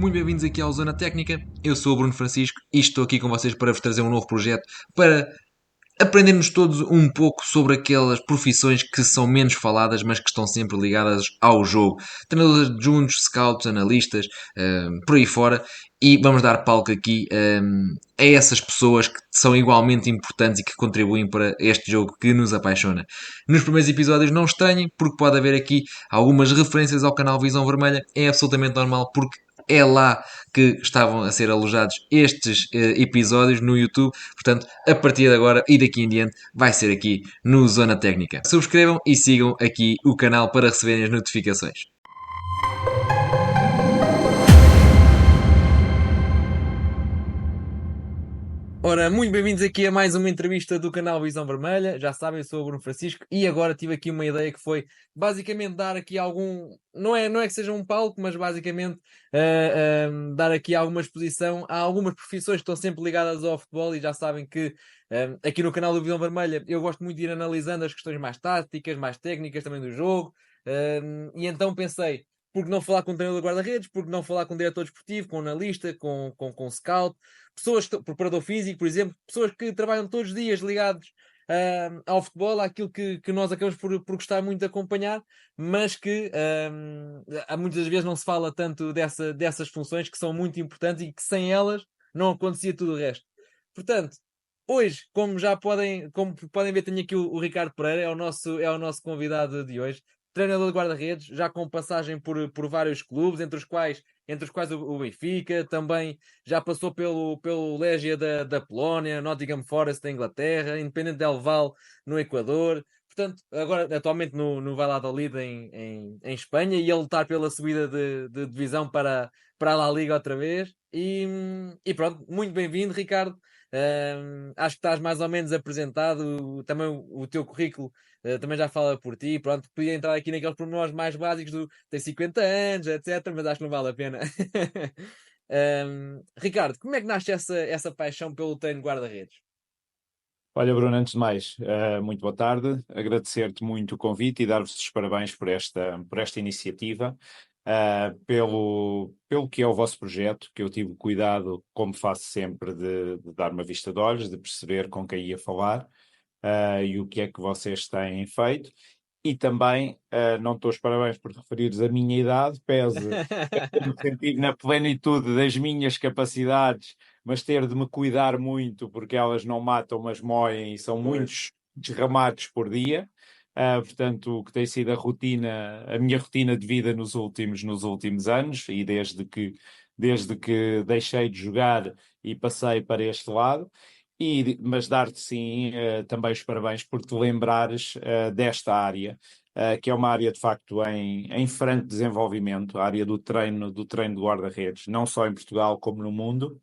muito bem-vindos aqui ao Zona Técnica. Eu sou o Bruno Francisco e estou aqui com vocês para vos trazer um novo projeto para aprendermos todos um pouco sobre aquelas profissões que são menos faladas, mas que estão sempre ligadas ao jogo. Treinadores adjuntos, scouts, analistas, por aí fora. E vamos dar palco aqui a essas pessoas que são igualmente importantes e que contribuem para este jogo que nos apaixona. Nos primeiros episódios não estranhem, porque pode haver aqui algumas referências ao canal Visão Vermelha. É absolutamente normal, porque é lá que estavam a ser alojados estes episódios no YouTube. Portanto, a partir de agora e daqui em diante, vai ser aqui no Zona Técnica. Subscrevam e sigam aqui o canal para receberem as notificações. Ora, muito bem-vindos aqui a mais uma entrevista do canal Visão Vermelha. Já sabem, eu sou o Bruno Francisco e agora tive aqui uma ideia que foi basicamente dar aqui algum... Não é que seja um palco, mas basicamente dar aqui alguma exposição a algumas profissões que estão sempre ligadas ao futebol e já sabem que aqui no canal do Visão Vermelha eu gosto muito de ir analisando as questões mais táticas, mais técnicas também do jogo. E então pensei, por que não falar com o treinador de guarda-redes, por que não falar com o diretor desportivo, com o analista, com o scout, pessoas, preparador físico, por exemplo, pessoas que trabalham todos os dias ligados ao futebol, àquilo que nós acabamos por gostar muito de acompanhar, mas que há muitas vezes não se fala tanto dessas funções que são muito importantes e que sem elas não acontecia tudo o resto. Portanto, hoje, como podem ver, tenho aqui o Ricardo Pereira, é o nosso convidado de hoje, treinador de guarda-redes, já com passagem por vários clubes, entre os quais o Benfica, também já passou pelo Legia da Polónia, Nottingham Forest da Inglaterra, Independente Del Valle no Equador. Portanto, agora atualmente no Valladolid em Espanha e ele lutar pela subida de divisão para a La Liga outra vez. E pronto, muito bem-vindo, Ricardo. Acho que estás mais ou menos apresentado. Também o teu currículo também já fala por ti. Pronto, podia entrar aqui naqueles pormenores mais básicos do tem 50 anos, etc. Mas acho que não vale a pena. Ricardo, como é que nasce essa paixão pelo treino de guarda-redes? Olha, Bruno, antes de mais, muito boa tarde. Agradecer-te muito o convite e dar-vos os parabéns por esta iniciativa, pelo que é o vosso projeto, que eu tive o cuidado, como faço sempre, de dar uma vista de olhos, de perceber com quem ia falar, e o que é que vocês têm feito. E também, não estou os parabéns por referires a minha idade, pese ter-me sentido na plenitude das minhas capacidades, mas ter de me cuidar muito, porque elas não matam, mas moem, e são Pois. muitos derramados por dia. Portanto, o que tem sido a minha rotina de vida nos últimos anos, e desde que deixei de jogar e passei para este lado. Mas dar-te sim também os parabéns por te lembrares desta área, que é uma área de facto em franco desenvolvimento, a área do treino de guarda-redes, não só em Portugal como no mundo,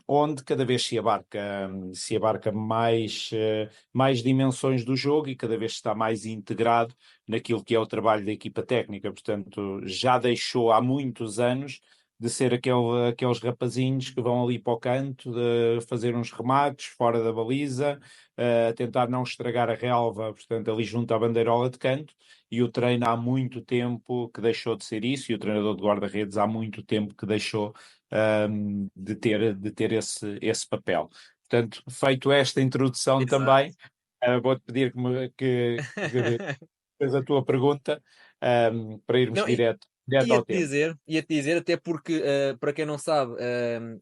onde cada vez se abarca mais dimensões do jogo e cada vez está mais integrado naquilo que é o trabalho da equipa técnica. Portanto, já deixou há muitos anos de ser aqueles rapazinhos que vão ali para o canto, de fazer uns remates fora da baliza, tentar não estragar a relva, portanto, ali junto à bandeirola de canto, e o treino há muito tempo que deixou de ser isso, e o treinador de guarda-redes há muito tempo que deixou de ter esse papel. Portanto, feito esta introdução Exato. também, vou-te pedir que fez a tua pergunta, para irmos Não, direto ao tema. ia-te dizer, até porque, para quem não sabe,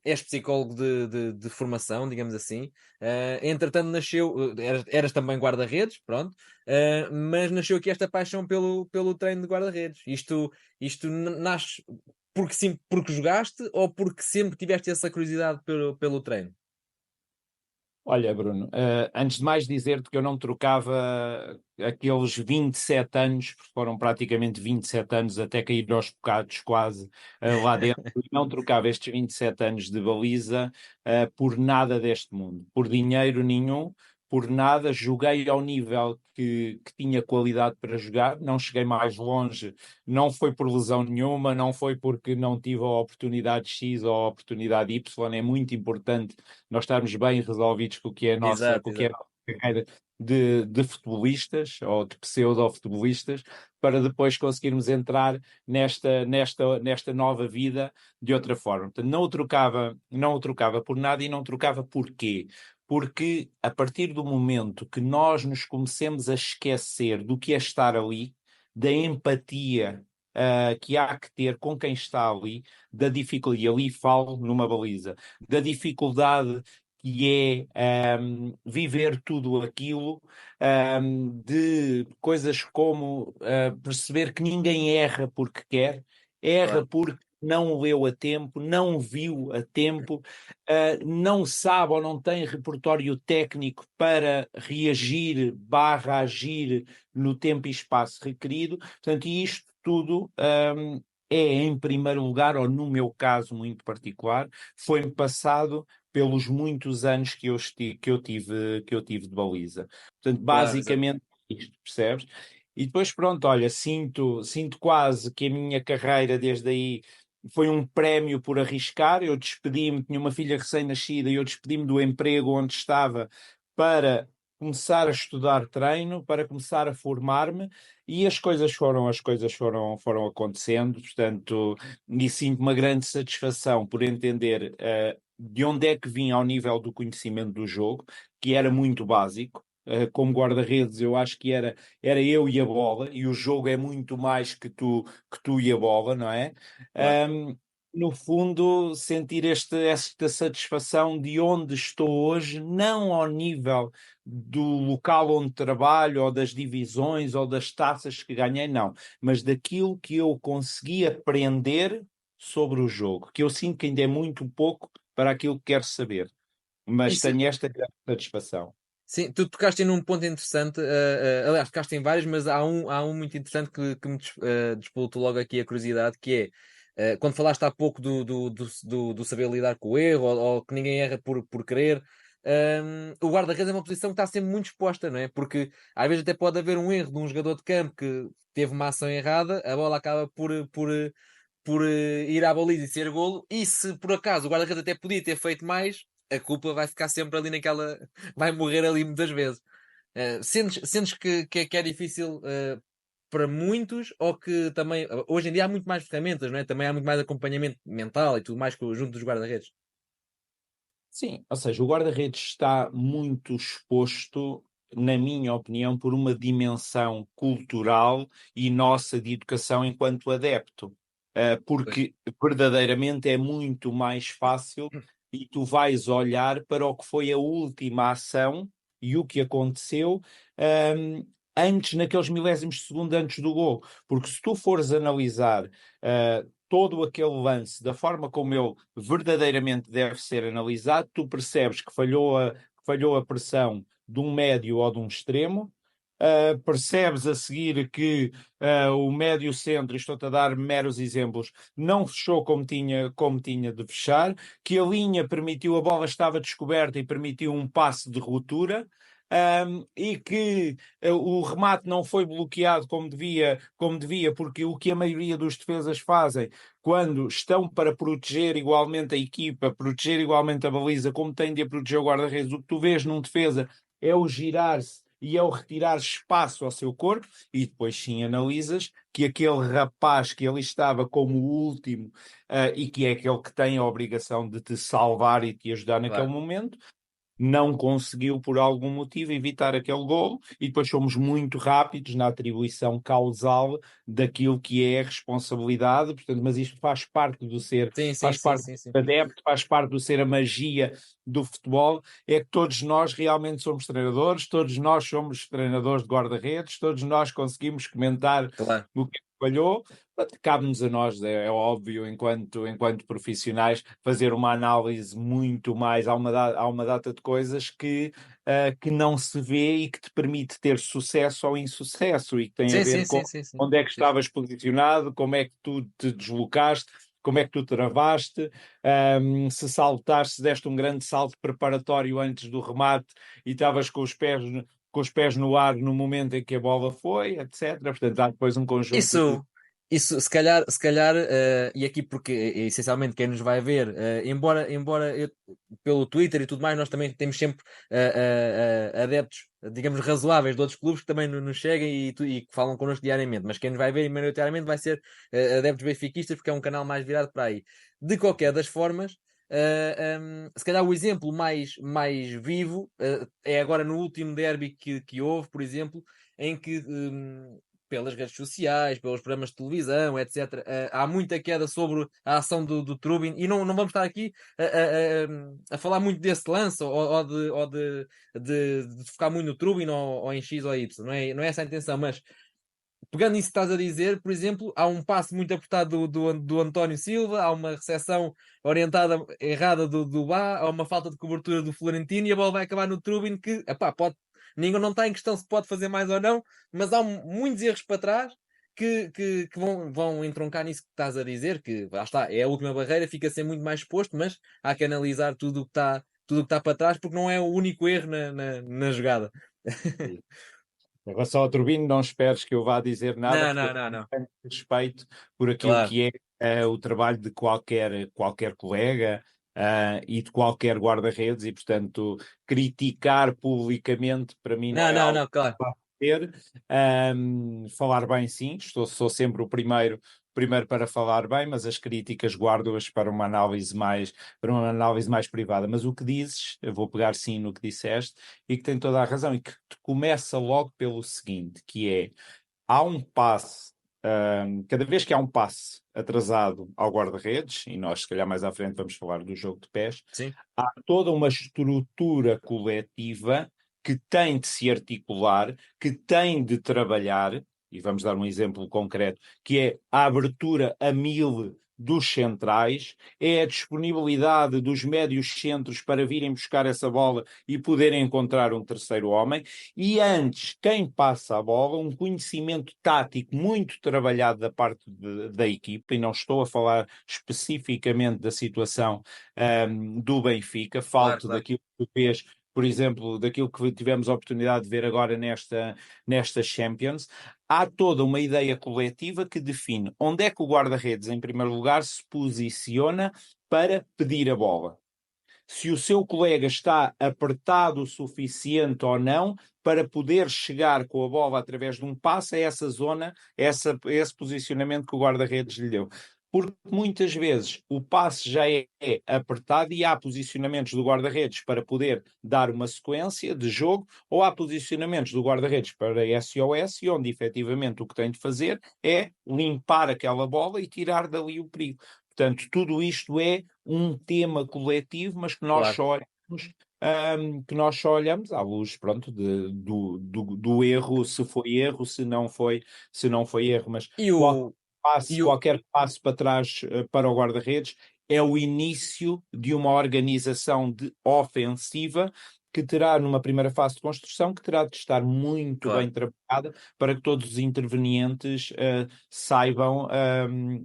és psicólogo de formação, digamos assim. Entretanto, eras também guarda-redes, pronto, mas nasceu aqui esta paixão pelo treino de guarda-redes. Isto nasce porque, sim, porque jogaste ou porque sempre tiveste essa curiosidade pelo treino? Olha, Bruno, antes de mais dizer-te que eu não trocava aqueles 27 anos, porque foram praticamente 27 anos até cair aos bocados quase lá dentro, e não trocava estes 27 anos de baliza por nada deste mundo, por dinheiro nenhum, por nada. Joguei ao nível que tinha qualidade para jogar, não cheguei mais longe, não foi por lesão nenhuma, não foi porque não tive a oportunidade X ou a oportunidade Y. É muito importante nós estarmos bem resolvidos com o que é a nossa, Exato, com o que é a exato. nossa carreira de futebolistas ou de pseudo-futebolistas para depois conseguirmos entrar nesta nova vida de outra forma. Portanto, não o trocava por nada e não trocava porquê? Porque a partir do momento que nós nos comecemos a esquecer do que é estar ali, da empatia que há que ter com quem está ali, da dificuldade, e ali falo numa baliza, da dificuldade que é viver tudo aquilo, de coisas como perceber que ninguém erra porque quer, Claro. erra porque não leu a tempo, não viu a tempo, não sabe ou não tem repertório técnico para reagir barra agir no tempo e espaço requerido. Portanto, isto tudo é, em primeiro lugar, ou no meu caso muito particular, foi-me passado pelos muitos anos que eu tive de baliza. Portanto, Claro, exato. basicamente isto, percebes? E depois, pronto, olha, sinto quase que a minha carreira desde aí foi um prémio por arriscar. Eu despedi-me, tinha uma filha recém-nascida, e eu despedi-me do emprego onde estava para começar a estudar treino, para começar a formar-me, e foram acontecendo, portanto, e sinto uma grande satisfação por entender de onde é que vim ao nível do conhecimento do jogo, que era muito básico. Como guarda-redes, eu acho que era eu e a bola, e o jogo é muito mais que tu e a bola, não é? Claro. Um, no fundo, sentir esta satisfação de onde estou hoje, não ao nível do local onde trabalho, ou das divisões, ou das taças que ganhei, não, mas daquilo que eu consegui aprender sobre o jogo, que eu sinto que ainda é muito pouco para aquilo que quero saber, mas Isso, tenho esta grande satisfação. sim, tu tocaste num ponto interessante, aliás, tocaste em vários, mas há um muito interessante que me despoltou logo aqui a curiosidade, que é, quando falaste há pouco do saber lidar com o erro, ou que ninguém erra por querer, o guarda-redes é uma posição que está sempre muito exposta, não é? Porque às vezes até pode haver um erro de um jogador de campo que teve uma ação errada, a bola acaba por ir à baliza e ser golo, e se por acaso o guarda-redes até podia ter feito mais, a culpa vai ficar sempre ali naquela, vai morrer ali muitas vezes. Sentes que é difícil para muitos, ou que também hoje em dia há muito mais ferramentas, não é? Também há muito mais acompanhamento mental e tudo mais junto dos guarda-redes. Sim, ou seja, o guarda-redes está muito exposto, na minha opinião, por uma dimensão cultural e nossa de educação enquanto adepto. Pois. Porque verdadeiramente é muito mais fácil e tu vais olhar para o que foi a última ação e o que aconteceu, antes, naqueles milésimos de segundo antes do gol. Porque se tu fores analisar todo aquele lance da forma como ele verdadeiramente deve ser analisado, tu percebes que falhou a pressão de um médio ou de um extremo. Percebes a seguir que o médio centro, estou-te a dar meros exemplos, não fechou como tinha de fechar, que a linha permitiu, a bola estava descoberta e permitiu um passe de ruptura. E que o remate não foi bloqueado como devia, porque o que a maioria dos defesas fazem quando estão para proteger igualmente a equipa, proteger igualmente a baliza, como tem de a proteger o guarda-redes, o que tu vês num defesa é o girar-se e é o retirar espaço ao seu corpo, e depois sim analisas que aquele rapaz que ali estava como o último, e que é aquele que tem a obrigação de te salvar e te ajudar naquele Claro. momento, não conseguiu, por algum motivo, evitar aquele golo, e depois somos muito rápidos na atribuição causal daquilo que é a responsabilidade, portanto, mas isto Sim, sim, faz sim, parte sim, sim. do adepto, faz parte do ser a magia do futebol, é que todos nós realmente somos treinadores, todos nós somos treinadores de guarda-redes, todos nós conseguimos comentar Claro. o que falhou. Cabe-nos a nós, é óbvio, enquanto profissionais, fazer uma análise muito mais. Há uma data de coisas que não se vê e que te permite ter sucesso ou insucesso, e que tem a Sim, sim, ver com sim, sim, sim. onde é que Sim. estavas posicionado, como é que tu te deslocaste, como é que tu travaste, se saltaste, se deste um grande salto preparatório antes do remate e estavas com os pés no ar no momento em que a bola foi, etc. Portanto, há depois um conjunto de Isso, isso, se calhar e aqui porque essencialmente quem nos vai ver, embora pelo Twitter e tudo mais, nós também temos sempre adeptos, digamos, razoáveis de outros clubes que também nos seguem e que falam connosco diariamente, mas quem nos vai ver maioritariamente vai ser adeptos benfiquistas, porque é um canal mais virado para aí. De qualquer das formas, se calhar o exemplo mais vivo é agora no último derby que houve, por exemplo, em que pelas redes sociais, pelos programas de televisão, etc. Há muita queda sobre a ação do Trubin e não vamos estar aqui a falar muito desse lance ou de focar muito no Trubin ou em X ou Y. Não é essa a intenção, mas pegando isso que estás a dizer, por exemplo, há um passe muito apertado do António Silva, há uma recepção orientada errada do Bá, há uma falta de cobertura do Florentino e a bola vai acabar no Trubin que, epá, ninguém não está em questão se pode fazer mais ou não, mas há muitos erros para trás que vão entroncar nisso que estás a dizer, que lá está, é a última barreira, fica a ser muito mais exposto, mas há que analisar tudo o que está para trás, porque não é o único erro na jogada. Em relação ao Turbino, não esperes que eu vá dizer nada, Não, porque não, eu não, não. tenho respeito por aquilo Claro. que é o trabalho de qualquer colega e de qualquer guarda-redes, e, portanto, criticar publicamente para mim não Não, é não, algo não, claro. a ter. Falar bem, sim, sou sempre o primeiro para falar bem, mas as críticas guardo-as para uma análise mais privada. Mas o que dizes, eu vou pegar sim no que disseste, e que tem toda a razão, e que começa logo pelo seguinte, que é, há um passe, cada vez que há um passe atrasado ao guarda-redes, e nós se calhar mais à frente vamos falar do jogo de pés, Sim, há toda uma estrutura coletiva que tem de se articular, que tem de trabalhar, e vamos dar um exemplo concreto, que é a abertura a 1000 dos centrais, é a disponibilidade dos médios centros para virem buscar essa bola e poderem encontrar um terceiro homem, e antes, quem passa a bola, um conhecimento tático muito trabalhado da parte da equipe, e não estou a falar especificamente da situação do Benfica, claro, falto claro. daquilo que fez, por exemplo, daquilo que tivemos a oportunidade de ver agora nesta Champions. Há toda uma ideia coletiva que define onde é que o guarda-redes, em primeiro lugar, se posiciona para pedir a bola. Se o seu colega está apertado o suficiente ou não para poder chegar com a bola através de um passe a essa zona, esse posicionamento que o guarda-redes lhe deu. Porque muitas vezes o passe já é apertado e há posicionamentos do guarda-redes para poder dar uma sequência de jogo, ou há posicionamentos do guarda-redes para SOS, e onde efetivamente o que tem de fazer é limpar aquela bola e tirar dali o perigo. Portanto, tudo isto é um tema coletivo, mas que nós Claro. só olhamos, à luz, pronto, do erro, se foi erro, se não foi erro, mas E qualquer o. passo, E o qualquer passo para trás para o guarda-redes é o início de uma organização ofensiva que terá, numa primeira fase de construção, que terá de estar muito bem claro, trabalhada para que todos os intervenientes saibam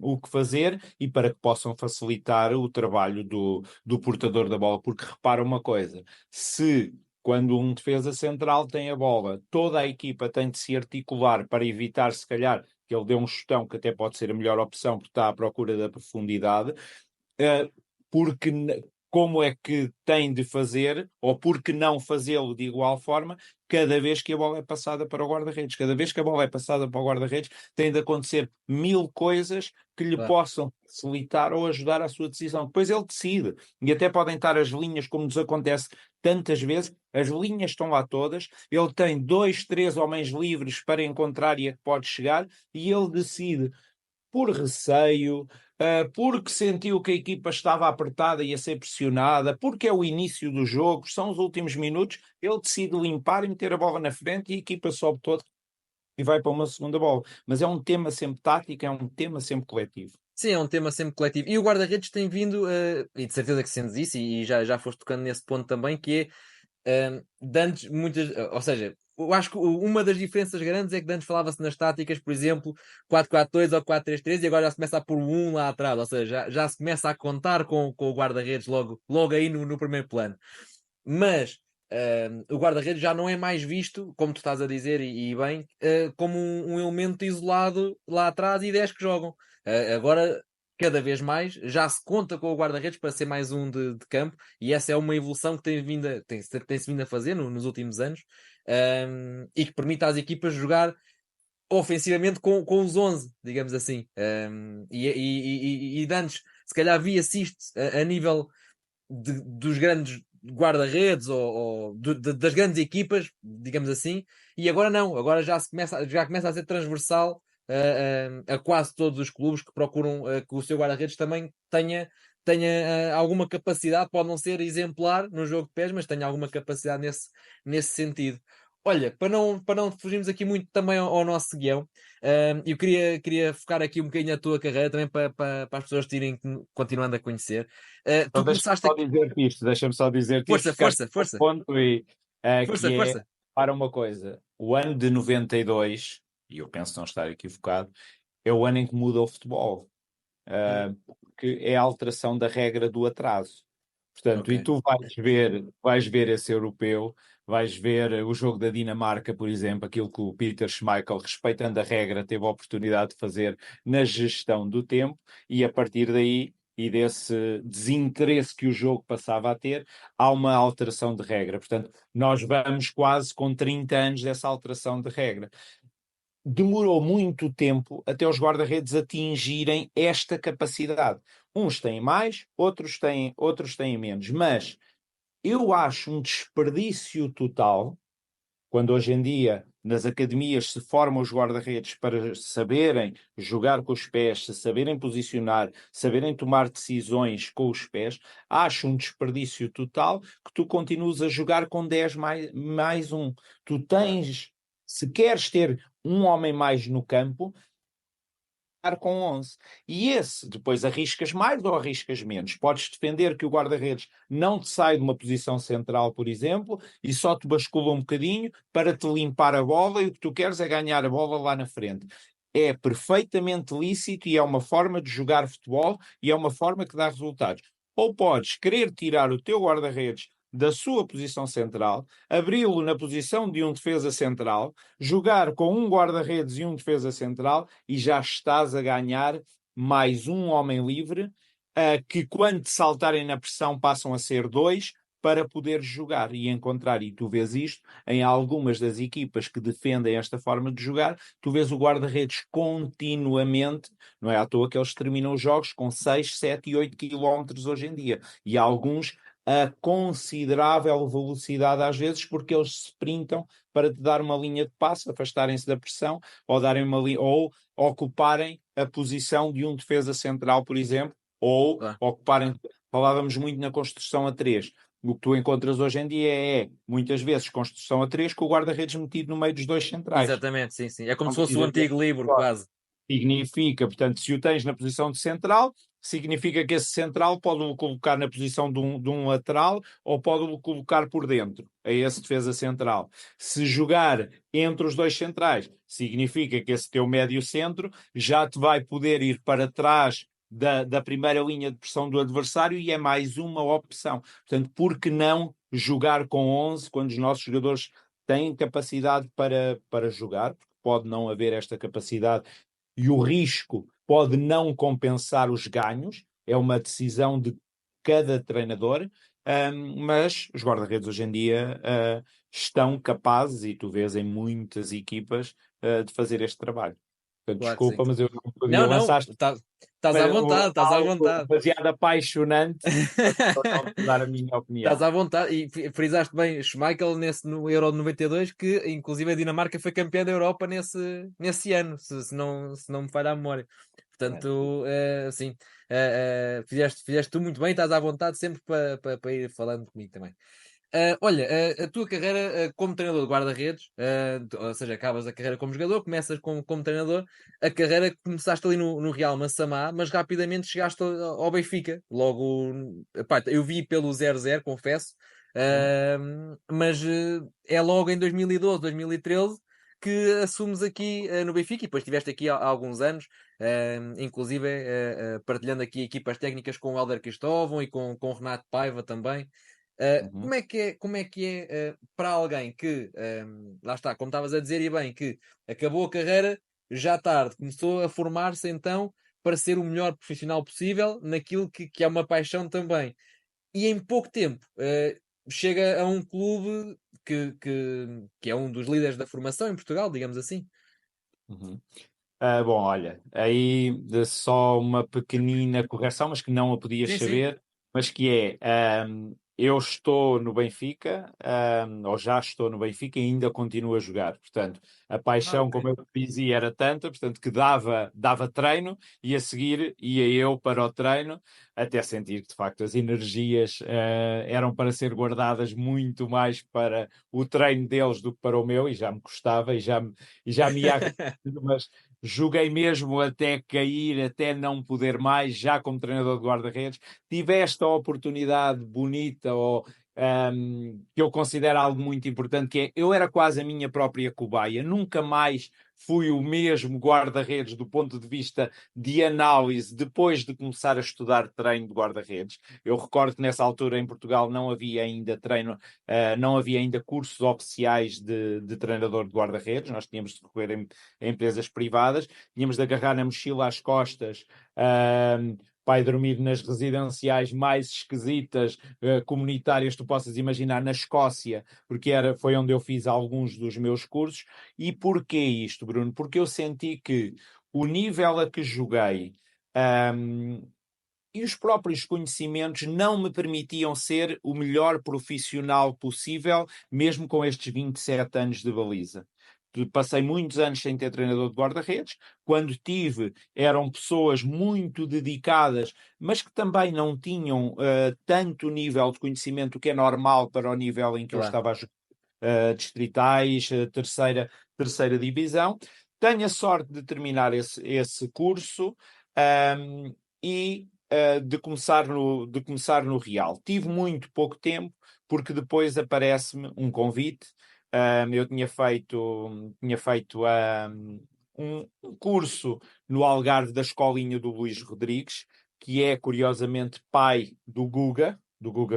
o que fazer e para que possam facilitar o trabalho do portador da bola. Porque repara uma coisa, se quando um defesa central tem a bola, toda a equipa tem de se articular para evitar, se calhar, que ele dê um chutão, que até pode ser a melhor opção, porque está à procura da profundidade, uh, porque como é que tem de fazer, ou porque não fazê-lo de igual forma, cada vez que a bola é passada para o guarda-redes. Cada vez que a bola é passada para o guarda-redes, tem de acontecer 1000 coisas que lhe claro. possam facilitar ou ajudar a sua decisão. Depois ele decide. E até podem estar as linhas, como nos acontece tantas vezes, as linhas estão lá todas, ele tem 2, 3 homens livres para encontrar e a que pode chegar, e ele decide por receio, porque sentiu que a equipa estava apertada e a ser pressionada, porque é o início do jogo, são os últimos minutos, ele decide limpar e meter a bola na frente e a equipa sobe toda e vai para uma segunda bola. Mas é um tema sempre tático, é um tema sempre coletivo. Sim, é um tema sempre coletivo. E o guarda-redes tem vindo, e de certeza que sentes isso, e já foste tocando nesse ponto também, que é de antes muitas. Ou seja, eu acho que uma das diferenças grandes é que de antes falava-se nas táticas, por exemplo, 4-4-2 ou 4-3-3, e agora já se começa a pôr um lá atrás, ou seja, já se começa a contar com o guarda-redes logo aí no primeiro plano. Mas o guarda-redes já não é mais visto, como tu estás a dizer, e bem, como um elemento isolado lá atrás e 10 que jogam. Agora, cada vez mais, já se conta com o guarda-redes para ser mais um de campo, e essa é uma evolução que tem-se vindo a fazer nos últimos anos, e que permite às equipas jogar ofensivamente com os 11, digamos assim. E de antes, se calhar via-se isto a nível dos grandes guarda-redes ou das grandes equipas, digamos assim, e agora não, agora já começa a ser transversal a quase todos os clubes que procuram que o seu guarda-redes também tenha alguma capacidade, pode não ser exemplar no jogo de pés, mas tenha alguma capacidade nesse sentido. Olha, para não fugirmos aqui muito também ao nosso guião, eu queria focar aqui um bocadinho a tua carreira também para as pessoas te irem continuando a conhecer. Então Tu começaste a... deixa-me só dizer-te isto, Força, ficaste força, com força, ponto força, que é, força. para uma coisa, o ano de 92, e eu penso não estar equivocado, é o ano em que muda o futebol, Hum, porque é a alteração da regra do atraso. Portanto, ok. e tu vais ver esse europeu, vais ver o jogo da Dinamarca, por exemplo, aquilo que o Peter Schmeichel, respeitando a regra, teve a oportunidade de fazer na gestão do tempo, e a partir daí e desse desinteresse que o jogo passava a ter, há uma alteração de regra. Portanto, nós vamos quase com 30 anos dessa alteração de regra. Demorou muito tempo até os guarda-redes atingirem esta capacidade. Uns têm mais, outros têm menos. Mas eu acho um desperdício total quando hoje em dia nas academias se formam os guarda-redes para saberem jogar com os pés, se saberem posicionar, saberem tomar decisões com os pés, acho um desperdício total que tu continues a jogar com 10 mais um. Tu tens, se queres ter um homem mais no campo, com 11. E esse, depois arriscas mais ou arriscas menos. Podes defender que o guarda-redes não te sai de uma posição central, por exemplo, e só te bascula um bocadinho para te limpar a bola e o que tu queres é ganhar a bola lá na frente. É perfeitamente lícito e é uma forma de jogar futebol e é uma forma que dá resultados. Ou podes querer tirar o teu guarda-redes da sua posição central, abri-lo na posição de um defesa central, jogar com um guarda-redes e um defesa central e já estás a ganhar mais um homem livre, que quando te saltarem na pressão passam a ser dois para poder jogar e encontrar, e tu vês isto em algumas das equipas que defendem esta forma de jogar, tu vês o guarda-redes continuamente, não é à toa que eles terminam os jogos com 6, 7 e 8 quilómetros hoje em dia, e alguns a considerável velocidade às vezes, porque eles sprintam para te dar uma linha de passe, afastarem-se da pressão, ou darem ou ocuparem a posição de um defesa central, por exemplo, ou Claro. ocuparem, falávamos muito na construção a 3. O que tu encontras hoje em dia é, muitas vezes, construção a 3 com o guarda-redes metido no meio dos dois centrais. Exatamente, sim, sim. É como Não se fosse o precisa ter. antigo livro, quase. Significa, portanto, se o tens na posição de central, significa que esse central pode-o colocar na posição de um lateral ou pode-o colocar por dentro, a esse defesa central. Se jogar entre os dois centrais, significa que esse teu médio centro já te vai poder ir para trás da primeira linha de pressão do adversário e é mais uma opção. Portanto, por que não jogar com 11 quando os nossos jogadores têm capacidade para jogar? Porque pode não haver esta capacidade e o risco pode não compensar os ganhos, é uma decisão de cada treinador, mas os guarda-redes hoje em dia estão capazes, e tu vês em muitas equipas, de fazer este trabalho. Portanto, Claro que sim. desculpa, mas eu não podia Não, lançar estás à vontade, estás à algo vontade. demasiado apaixonante para não te dar a minha Estás opinião. à vontade. E frisaste bem Schmeichel no Euro de 92, que inclusive a Dinamarca foi campeã da Europa nesse ano, se não me falha a memória. Portanto, sim, fizeste tu muito bem, estás à vontade sempre para ir falando comigo também. Olha, a tua carreira como treinador de guarda-redes, ou seja, acabas a carreira como jogador, começas como treinador, a carreira que começaste ali no Real Massamá, mas rapidamente chegaste ao Benfica. Logo, epá, eu vi pelo 0-0, confesso, mas é logo em 2012, 2013 que assumes aqui no Benfica e depois estiveste aqui há alguns anos, inclusive partilhando aqui equipas técnicas com o Hélder Cristóvão e com o Renato Paiva também. Uhum. Como é que é para alguém que, lá está, como estavas a dizer e bem, que acabou a carreira já tarde, começou a formar-se então para ser o melhor profissional possível naquilo que é uma paixão também. E em pouco tempo chega a um clube que é um dos líderes da formação em Portugal, digamos assim. Uhum. Bom, olha, aí só uma pequenina correção, mas que não a podias Sim, sim. saber, mas que é, eu estou no Benfica, ou já estou no Benfica e ainda continuo a jogar. Portanto, a Ah, paixão, ok. como eu te dizia, era tanta, portanto, que dava treino e a seguir ia eu para o treino, até sentir que, de facto, as energias, eram para ser guardadas muito mais para o treino deles do que para o meu, e já me custava, e já me ia acontecendo, mas joguei mesmo até cair, até não poder mais, já como treinador de guarda-redes. Tive esta oportunidade bonita, que eu considero algo muito importante, que é, eu era quase a minha própria cobaia. Nunca mais fui o mesmo guarda-redes do ponto de vista de análise depois de começar a estudar treino de guarda-redes. Eu recordo que nessa altura em Portugal não havia ainda treino, não havia ainda cursos oficiais de treinador de guarda-redes. Nós tínhamos de recorrer a empresas privadas, tínhamos de agarrar na mochila às costas, vai dormir nas residenciais mais esquisitas, comunitárias, tu possas imaginar, na Escócia, porque foi onde eu fiz alguns dos meus cursos. E porquê isto, Bruno? Porque eu senti que o nível a que joguei, um, e os próprios conhecimentos não me permitiam ser o melhor profissional possível, mesmo com estes 27 anos de baliza. Passei muitos anos sem ter treinador de guarda-redes. Quando tive, eram pessoas muito dedicadas, mas que também não tinham tanto nível de conhecimento, o que é normal para o nível em que eu Claro. estava a jogar, distritais, terceira divisão. Tenho a sorte de terminar esse curso, e de começar no Real. Tive muito pouco tempo, porque depois aparece-me um convite. Eu tinha feito um curso no Algarve da escolinha do Luís Rodrigues, que é curiosamente pai do Guga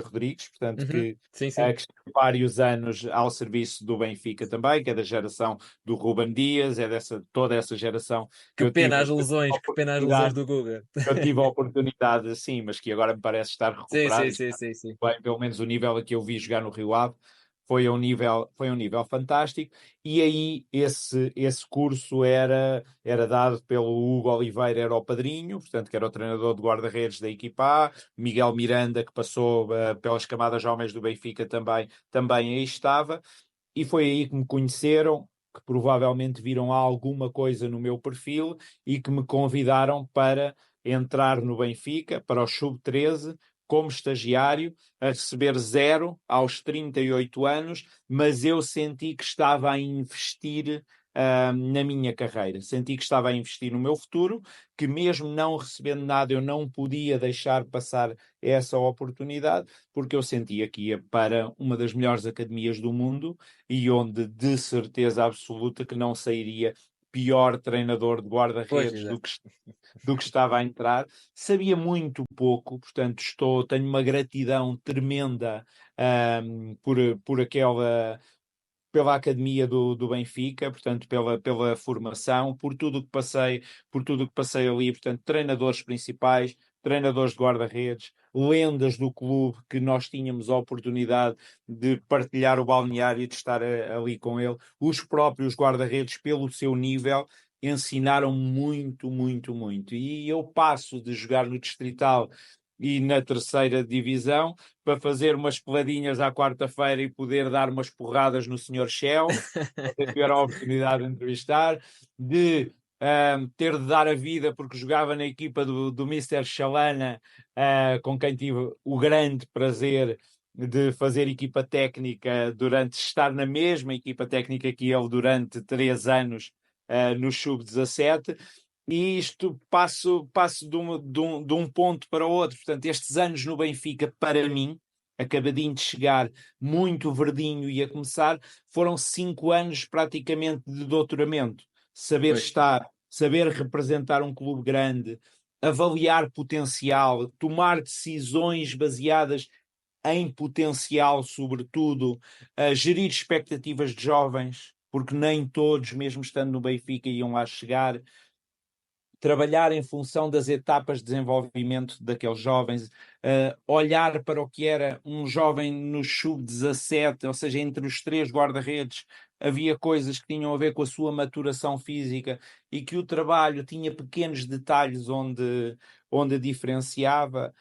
Rodrigues, portanto, Uhum. que, Sim, sim. que esteve vários anos ao serviço do Benfica também, que é da geração do Ruben Dias, é toda essa geração que Que eu pena tive as a lesões, que pena as lesões oportunidade do Guga. eu tive a oportunidade, sim, mas que agora me parece estar Sim, recuperado sim, e sim, está sim, sim. bem, pelo menos o nível a que eu vi jogar no Rio Ave foi um nível fantástico. E aí esse curso era dado pelo Hugo Oliveira, era o padrinho, portanto, que era o treinador de guarda-redes da equipa A, Miguel Miranda, que passou pelas camadas jovens do Benfica também aí estava, e foi aí que me conheceram, que provavelmente viram alguma coisa no meu perfil e que me convidaram para entrar no Benfica, para o Sub-13, como estagiário, a receber zero aos 38 anos, mas eu senti que estava a investir na minha carreira. Senti que estava a investir no meu futuro, que mesmo não recebendo nada, eu não podia deixar passar essa oportunidade, porque eu sentia que ia para uma das melhores academias do mundo e onde de certeza absoluta que não sairia pior treinador de Pois, guarda-redes do exato. que, do que estava a entrar. Sabia muito pouco, portanto tenho uma gratidão tremenda, por aquela pela academia do Benfica, portanto, pela formação, por tudo que passei ali, portanto, treinadores principais, treinadores de guarda-redes, lendas do clube, que nós tínhamos a oportunidade de partilhar o balneário e de estar ali com ele, os próprios guarda-redes, pelo seu nível, ensinaram muito, muito, muito. E eu passo de jogar no Distrital e na terceira divisão para fazer umas peladinhas à quarta-feira e poder dar umas porradas no Senhor Shell, que tiveram a oportunidade de entrevistar, de ter de dar a vida porque jogava na equipa do Mister Chalana, com quem tive o grande prazer de fazer equipa técnica, estar na mesma equipa técnica que ele durante 3 anos, no Sub-17. E isto passo de um ponto para o outro. Portanto, estes anos no Benfica, para mim, acabadinho de chegar, muito verdinho e a começar, foram 5 anos praticamente de doutoramento. Saber Pois. estar, saber representar um clube grande, avaliar potencial, tomar decisões baseadas em potencial, sobretudo, a gerir expectativas de jovens, porque nem todos, mesmo estando no Benfica, iam lá chegar, trabalhar em função das etapas de desenvolvimento daqueles jovens, olhar para o que era um jovem no sub-17, ou seja, entre os três guarda-redes, havia coisas que tinham a ver com a sua maturação física e que o trabalho tinha pequenos detalhes onde diferenciava.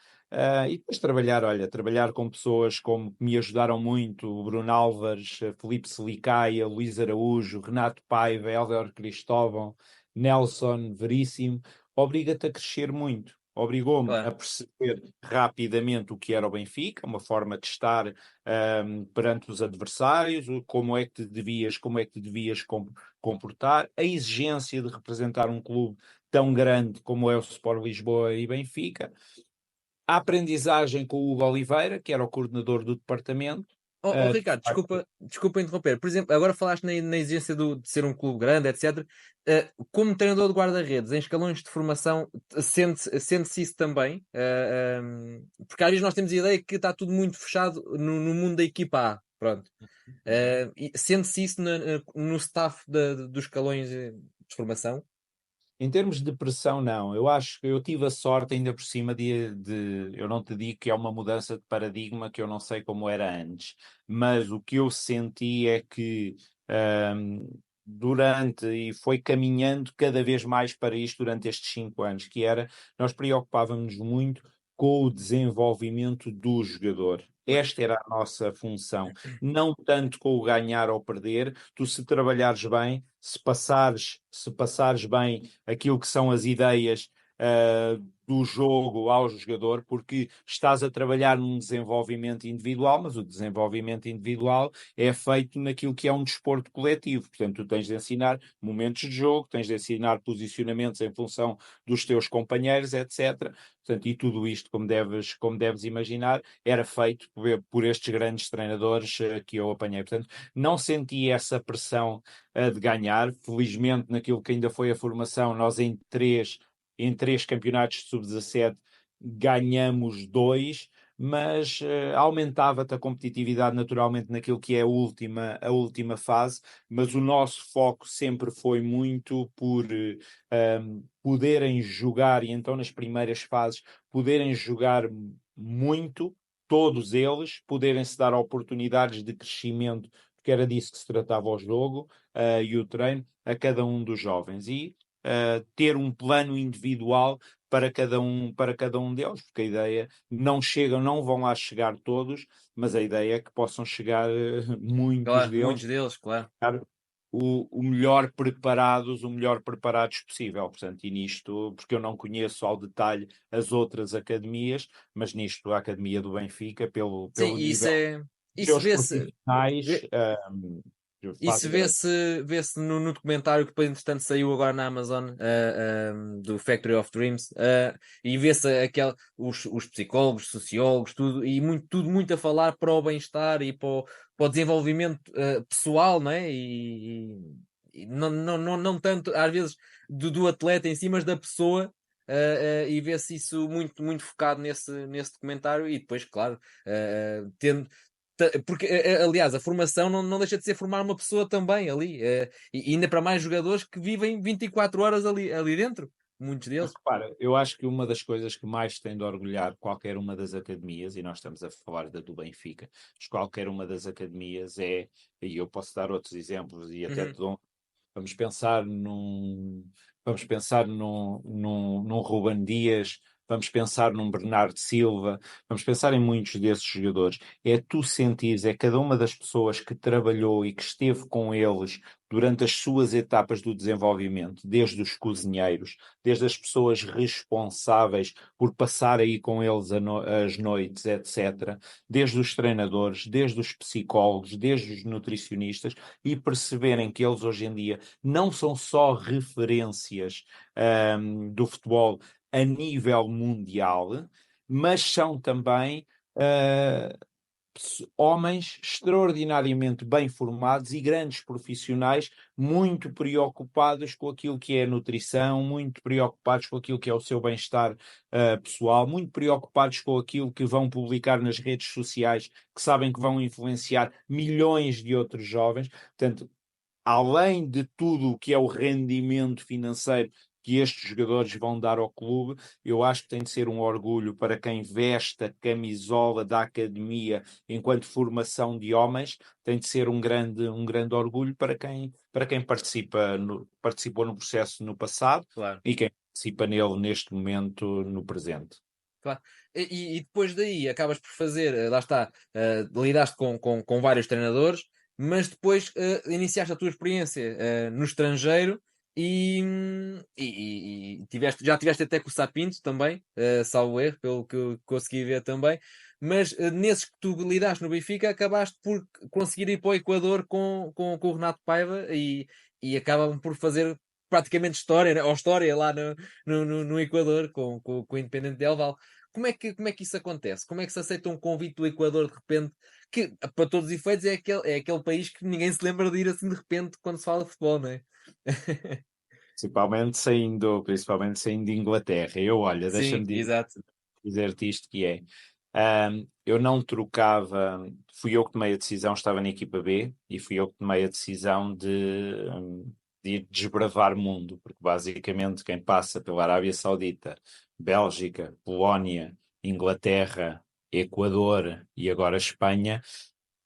E depois trabalhar, olha, trabalhar com pessoas como que me ajudaram muito, o Bruno Álvares, Filipe Selicaia, Luís Araújo, Renato Paiva, Hélder Cristóvão, Nelson Veríssimo, obriga-te a crescer muito. Obrigou-me Claro. a perceber rapidamente o que era o Benfica, uma forma de estar perante os adversários, como é que te devias comportar, a exigência de representar um clube tão grande como é o Sport Lisboa e Benfica, a aprendizagem com o Hugo Oliveira, que era o coordenador do departamento. De Ricardo, facto, desculpa interromper. Por exemplo, agora falaste na exigência de ser um clube grande, etc. Como treinador de guarda-redes, em escalões de formação, sente-se isso também? Porque às vezes nós temos a ideia que está tudo muito fechado no mundo da equipa A. Pronto. E sente-se isso no staff dos escalões de formação? em termos de pressão, não. Eu acho que eu tive a sorte ainda por cima eu não te digo que é uma mudança de paradigma que eu não sei como era antes, mas o que eu senti é que durante e foi caminhando cada vez mais para isto durante estes 5 anos, que era, nós preocupávamos muito com o desenvolvimento do jogador. Esta era a nossa função, não tanto com o ganhar ou perder. Tu, se trabalhares bem, se passares bem aquilo que são as ideias do jogo ao jogador, porque estás a trabalhar num desenvolvimento individual, mas o desenvolvimento individual é feito naquilo que é um desporto coletivo. Portanto, tu tens de ensinar momentos de jogo, tens de ensinar posicionamentos em função dos teus companheiros, etc. Portanto, e tudo isto, como deves imaginar, era feito por estes grandes treinadores que eu apanhei. Portanto, não senti essa pressão de ganhar. Felizmente, naquilo que ainda foi a formação, nós em três campeonatos de sub-17 ganhamos dois, mas aumentava-te a competitividade naturalmente naquilo que é a última fase, mas o nosso foco sempre foi muito por poderem jogar, e então nas primeiras fases poderem jogar muito, todos eles, poderem-se dar oportunidades de crescimento, porque era disso que se tratava o jogo e o treino, a cada um dos jovens. E ter um plano individual para cada um deles, porque a ideia não vão lá chegar todos, mas a ideia é que possam chegar muitos Claro, deles muitos deles, claro. chegar o melhor preparados possível. Portanto, e nisto, porque eu não conheço ao detalhe as outras academias, mas nisto a Academia do Benfica, pelo, Sim, pelo e nível dos isso seus vê-se. profissionais, faz Isso grande. vê-se no documentário que depois, entretanto, saiu agora na Amazon, do Factory of Dreams, e vê-se os psicólogos, sociólogos, tudo, e tudo muito a falar para o bem-estar e para o desenvolvimento pessoal, não é? E não tanto, às vezes, do atleta em si, mas da pessoa. E vê-se isso muito, muito focado nesse documentário, e depois, claro, tendo, porque, aliás, a formação não deixa de ser formar uma pessoa também ali. E ainda para mais jogadores que vivem 24 horas ali dentro. Muitos Mas deles. repara, eu acho que uma das coisas que mais tem de orgulhar qualquer uma das academias, e nós estamos a falar da do Benfica, mas qualquer uma das academias e eu posso dar outros exemplos, e até Uhum. te dou. Vamos pensar num Ruben Dias, vamos pensar num Bernardo Silva, vamos pensar em muitos desses jogadores. É tu sentires, é cada uma das pessoas que trabalhou e que esteve com eles durante as suas etapas do desenvolvimento, desde os cozinheiros, desde as pessoas responsáveis por passar aí com eles as noites, etc., desde os treinadores, desde os psicólogos, desde os nutricionistas, e perceberem que eles hoje em dia não são só referências do futebol a nível mundial, mas são também homens extraordinariamente bem formados e grandes profissionais, muito preocupados com aquilo que é a nutrição, muito preocupados com aquilo que é o seu bem-estar pessoal, muito preocupados com aquilo que vão publicar nas redes sociais, que sabem que vão influenciar milhões de outros jovens. Portanto, além de tudo o que é o rendimento financeiro que estes jogadores vão dar ao clube, eu acho que tem de ser um orgulho para quem veste a camisola da academia enquanto formação de homens, tem de ser um grande orgulho para quem participou no processo no passado, Claro. e quem participa nele neste momento no presente. Claro. E depois daí acabas por fazer, lá está, lidaste com vários treinadores, mas depois iniciaste a tua experiência no estrangeiro e já tiveste até com o Sapinto também, salvo erro, pelo que eu consegui ver também. Mas nesses que tu lidaste no Benfica, acabaste por conseguir ir para o Equador com o Renato Paiva e acabam por fazer praticamente história, né? Ou história lá no Equador com o Independente Del Valle. Como é que isso acontece? Como é que se aceita um convite do Equador de repente, que para todos os efeitos é aquele país que ninguém se lembra de ir assim de repente quando se fala de futebol, não é? Principalmente saindo de Inglaterra. Olha, Sim, deixa-me exato. dizer-te isto que é. Eu não trocava, fui eu que tomei a decisão, estava na equipa B, e fui eu que tomei a decisão de ir desbravar mundo, porque basicamente quem passa pela Arábia Saudita, Bélgica, Polónia, Inglaterra, Equador e agora Espanha,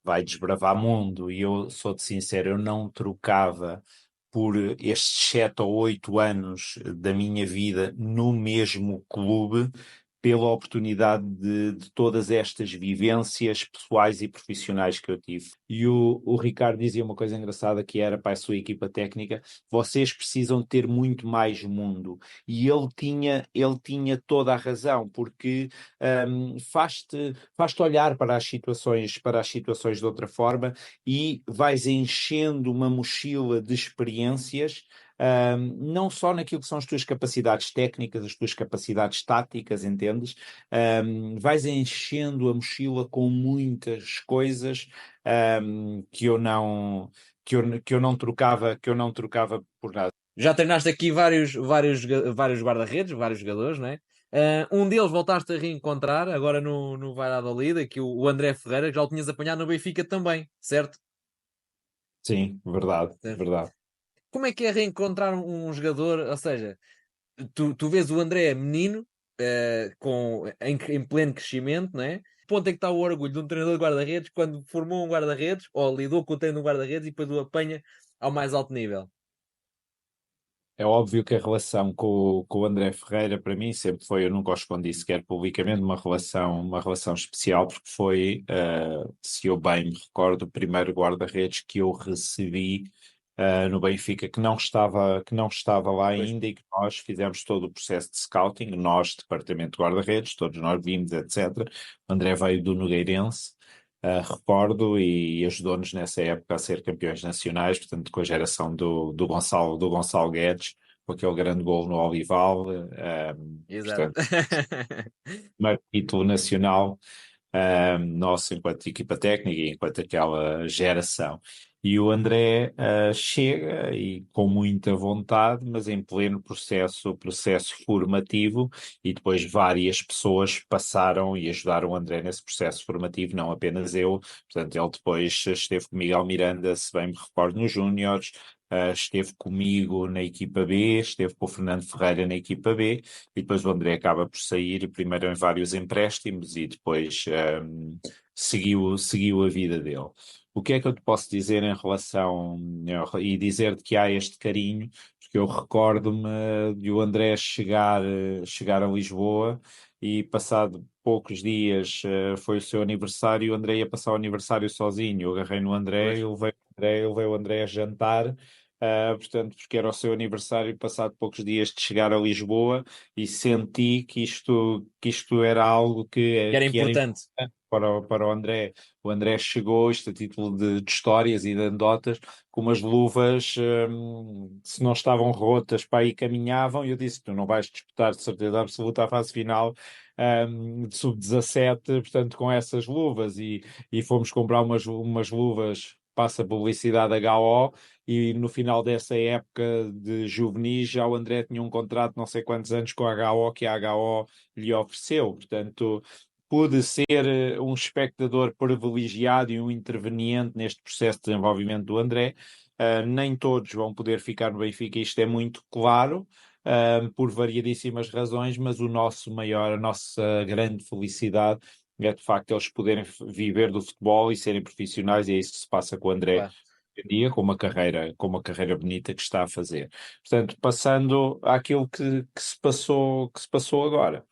vai desbravar mundo. E eu sou-te sincero, eu não trocava por estes 7 ou 8 anos da minha vida no mesmo clube pela oportunidade de todas estas vivências pessoais e profissionais que eu tive. E o Ricardo dizia uma coisa engraçada que era para a sua equipa técnica: vocês precisam ter muito mais mundo. E ele tinha toda a razão, porque faz-te olhar para as situações de outra forma, e vais enchendo uma mochila de experiências, não só naquilo que são as tuas capacidades técnicas, as tuas capacidades táticas, entendes? Vais enchendo a mochila com muitas coisas, que eu não trocava por nada. Já treinaste aqui vários guarda-redes, vários jogadores, não é? Um deles voltaste a reencontrar agora no Valladolid, aqui o André Ferreira, que já o tinhas apanhado no Benfica também, certo? Sim, verdade, Certo. verdade. Como é que é reencontrar um jogador? Ou seja, tu vês o André menino, em pleno crescimento, não é? Ponto é que está o orgulho de um treinador de guarda-redes quando formou um guarda-redes ou lidou com o treino de um guarda-redes e depois o apanha ao mais alto nível. É óbvio que a relação com o André Ferreira, para mim, sempre foi, eu nunca o escondi sequer publicamente, uma relação especial, porque foi, se eu bem me recordo, o primeiro guarda-redes que eu recebi no Benfica, que não estava lá Pois, ainda, e que nós fizemos todo o processo de scouting, nós, departamento de guarda-redes, todos nós vimos, etc. O André veio do Nogueirense, recordo, e ajudou-nos nessa época a ser campeões nacionais, portanto, com a geração do Gonçalo Guedes, com aquele grande gol no Olival, exato. portanto, primeiro título nacional nosso enquanto equipa técnica e enquanto aquela geração. E o André chega e com muita vontade, mas em pleno processo formativo, e depois várias pessoas passaram e ajudaram o André nesse processo formativo, não apenas eu. Portanto, ele depois esteve com Miguel Miranda, se bem me recordo, nos Júniores, esteve comigo na equipa B, esteve com o Fernando Ferreira na equipa B, e depois o André acaba por sair, primeiro em vários empréstimos, e depois seguiu a vida dele. O que é que eu te posso dizer em relação, e dizer-te que há este carinho, porque eu recordo-me de o André chegar a Lisboa, e passado poucos dias foi o seu aniversário, e o André ia passar o aniversário sozinho. Eu agarrei no André, Pois. ele veio o André a jantar, portanto, porque era o seu aniversário, passado poucos dias de chegar a Lisboa, e senti que isto era algo Que era que era importante. importante para o André chegou, isto a título de histórias e de anedotas, com umas luvas, se não estavam rotas, para aí caminhavam, e eu disse, tu não vais disputar de certeza absoluta a fase final de sub-17, portanto, com essas luvas, e fomos comprar umas luvas, passa a publicidade HO, e no final dessa época de juvenis já o André tinha um contrato de não sei quantos anos com a HO, que a HO lhe ofereceu, portanto pude ser um espectador privilegiado e um interveniente neste processo de desenvolvimento do André. Nem todos vão poder ficar no Benfica, isto é muito claro, por variedíssimas razões, mas a nossa grande felicidade é de facto eles poderem viver do futebol e serem profissionais, e é isso que se passa com o André Claro. hoje em dia, com uma carreira bonita que está a fazer. Portanto, passando àquilo que se passou agora.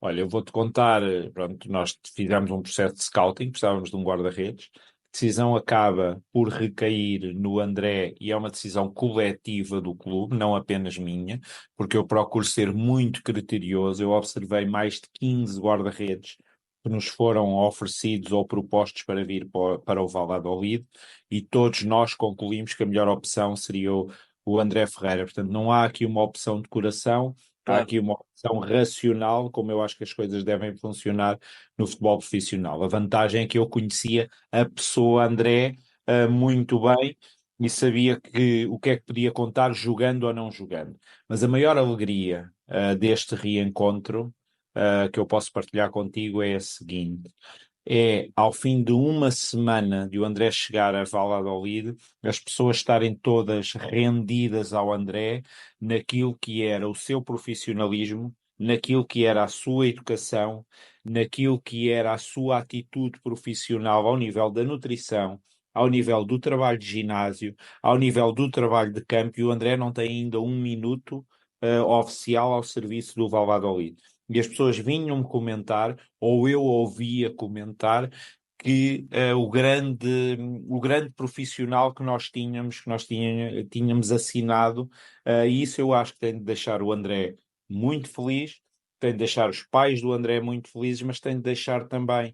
Olha, eu vou-te contar, pronto, nós fizemos um processo de scouting, precisávamos de um guarda-redes. A decisão acaba por recair no André e é uma decisão coletiva do clube, não apenas minha, porque eu procuro ser muito criterioso. Eu observei mais de 15 guarda-redes que nos foram oferecidos ou propostos para vir para o Valladolid, e todos nós concluímos que a melhor opção seria o André Ferreira. Portanto, não há aqui uma opção de coração. Há Claro. aqui uma opção racional, como eu acho que as coisas devem funcionar no futebol profissional. A vantagem é que eu conhecia a pessoa André muito bem e sabia o que é que podia contar jogando ou não jogando. Mas a maior alegria deste reencontro que eu posso partilhar contigo é a seguinte: é, ao fim de uma semana de o André chegar a Valladolid, as pessoas estarem todas rendidas ao André naquilo que era o seu profissionalismo, naquilo que era a sua educação, naquilo que era a sua atitude profissional ao nível da nutrição, ao nível do trabalho de ginásio, ao nível do trabalho de campo, e o André não tem ainda um minuto oficial ao serviço do Valladolid. E as pessoas vinham-me comentar, ou eu ouvia comentar, que o grande profissional que nós tínhamos, tínhamos assinado, e isso eu acho que tem de deixar o André muito feliz, tem de deixar os pais do André muito felizes, mas tem de deixar também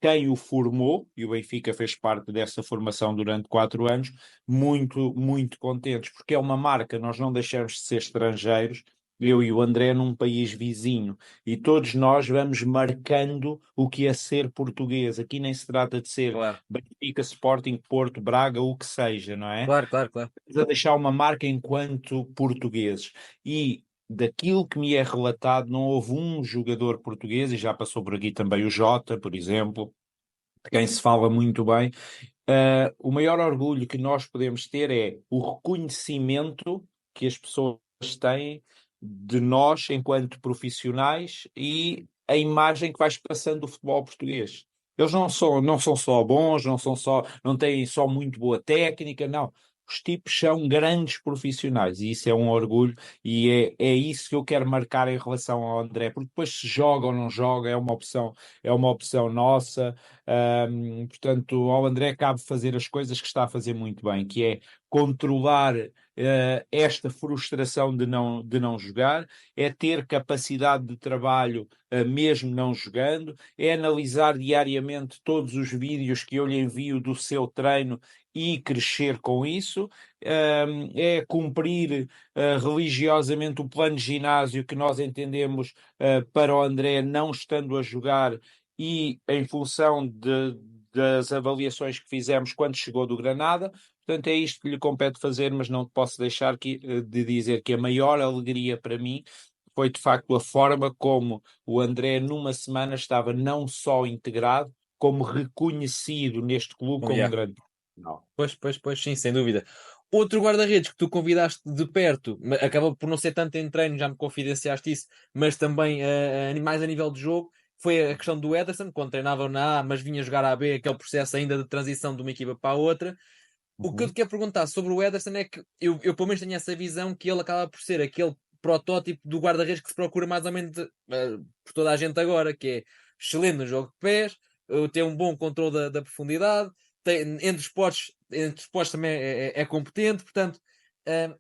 quem o formou, e o Benfica fez parte dessa formação durante 4 anos, muito, muito contentes, porque é uma marca, nós não deixamos de ser estrangeiros, eu e o André num país vizinho, e todos nós vamos marcando o que é ser português. Aqui nem se trata de ser Claro. Benfica, Sporting, Porto, Braga, o que seja, não é? Claro, claro, claro. A deixar uma marca enquanto portugueses. E daquilo que me é relatado, não houve um jogador português, e já passou por aqui também o Jota, por exemplo, de quem se fala muito bem. O maior orgulho que nós podemos ter é o reconhecimento que as pessoas têm de nós enquanto profissionais e a imagem que vais passando do futebol português. Eles não são só bons, não têm só muito boa técnica, não. Os tipos são grandes profissionais e isso é um orgulho, e é isso que eu quero marcar em relação ao André, porque depois se joga ou não joga é uma opção nossa. Portanto, ao André cabe fazer as coisas que está a fazer muito bem, que é controlar esta frustração de não jogar, é ter capacidade de trabalho mesmo não jogando, é analisar diariamente todos os vídeos que eu lhe envio do seu treino e crescer com isso, é cumprir religiosamente o plano de ginásio que nós entendemos para o André não estando a jogar, e em função das avaliações que fizemos quando chegou do Granada. Portanto, é isto que lhe compete fazer, mas não posso deixar de dizer que a maior alegria para mim foi de facto a forma como o André numa semana estava não só integrado, como reconhecido neste clube como um Yeah. grande profissional. Pois, pois, pois, sim, sem dúvida. Outro guarda-redes que tu convidaste de perto, acaba por não ser tanto em treino, já me confidenciaste isso, mas também mais a nível de jogo, foi a questão do Ederson, quando treinava na A, mas vinha jogar a B, aquele processo ainda de transição de uma equipa para a outra. O que eu te Uhum. quero perguntar sobre o Ederson é que eu pelo menos tenho essa visão que ele acaba por ser aquele protótipo do guarda-redes que se procura mais ou menos por toda a gente agora, que é excelente no jogo de pés, tem um bom controle da profundidade, entre os postos também é competente, portanto, uh,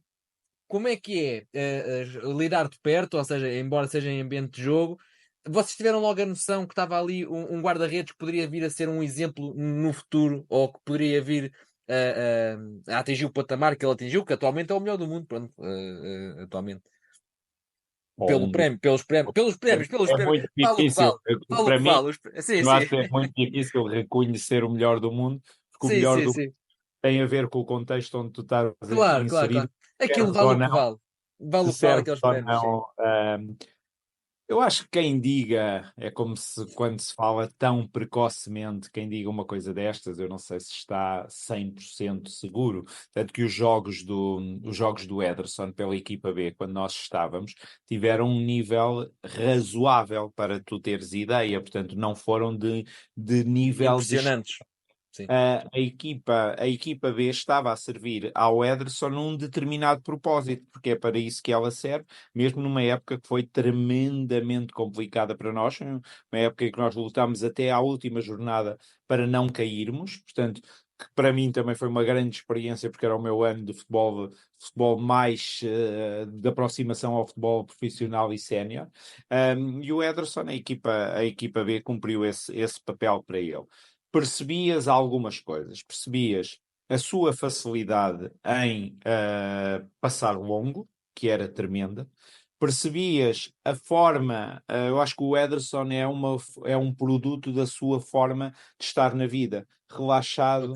como é que é lidar de perto, ou seja, embora seja em ambiente de jogo, vocês tiveram logo a noção que estava ali um guarda-redes que poderia vir a ser um exemplo no futuro, ou que poderia vir a atingir o patamar que ele atingiu, que atualmente é o melhor do mundo, pronto, atualmente. Ou Pelos é prémios. muito Vale o que difícil. vale. Vale o Para que mim, vale. Sim, eu sim. acho que é muito difícil reconhecer o melhor do mundo, porque o Sim, melhor sim, do mundo sim. tem a ver com o contexto onde tu estás Claro, claro, inserido, claro. Aquilo serve vale ou o que não, vale. Vale se o que vale serve aqueles ou prémios, sim. não. Eu acho que quem diga, é como se quando se fala tão precocemente, quem diga uma coisa destas, eu não sei se está 100% seguro. Tanto que os jogos do Ederson pela equipa B, quando nós estávamos, tiveram um nível razoável para tu teres ideia. Portanto, não foram de nível de Impressionantes. Sim. a equipa B estava a servir ao Ederson num determinado propósito, porque é para isso que ela serve, mesmo numa época que foi tremendamente complicada para nós, uma época em que nós lutámos até à última jornada para não cairmos, portanto, que para mim também foi uma grande experiência, porque era o meu ano de futebol mais de aproximação ao futebol profissional e sénior. E o Ederson, a equipa B, cumpriu esse papel para ele. Percebias algumas coisas, percebias a sua facilidade em passar longo, que era tremenda, percebias a forma, eu acho que o Ederson é um produto da sua forma de estar na vida, Ok. relaxado,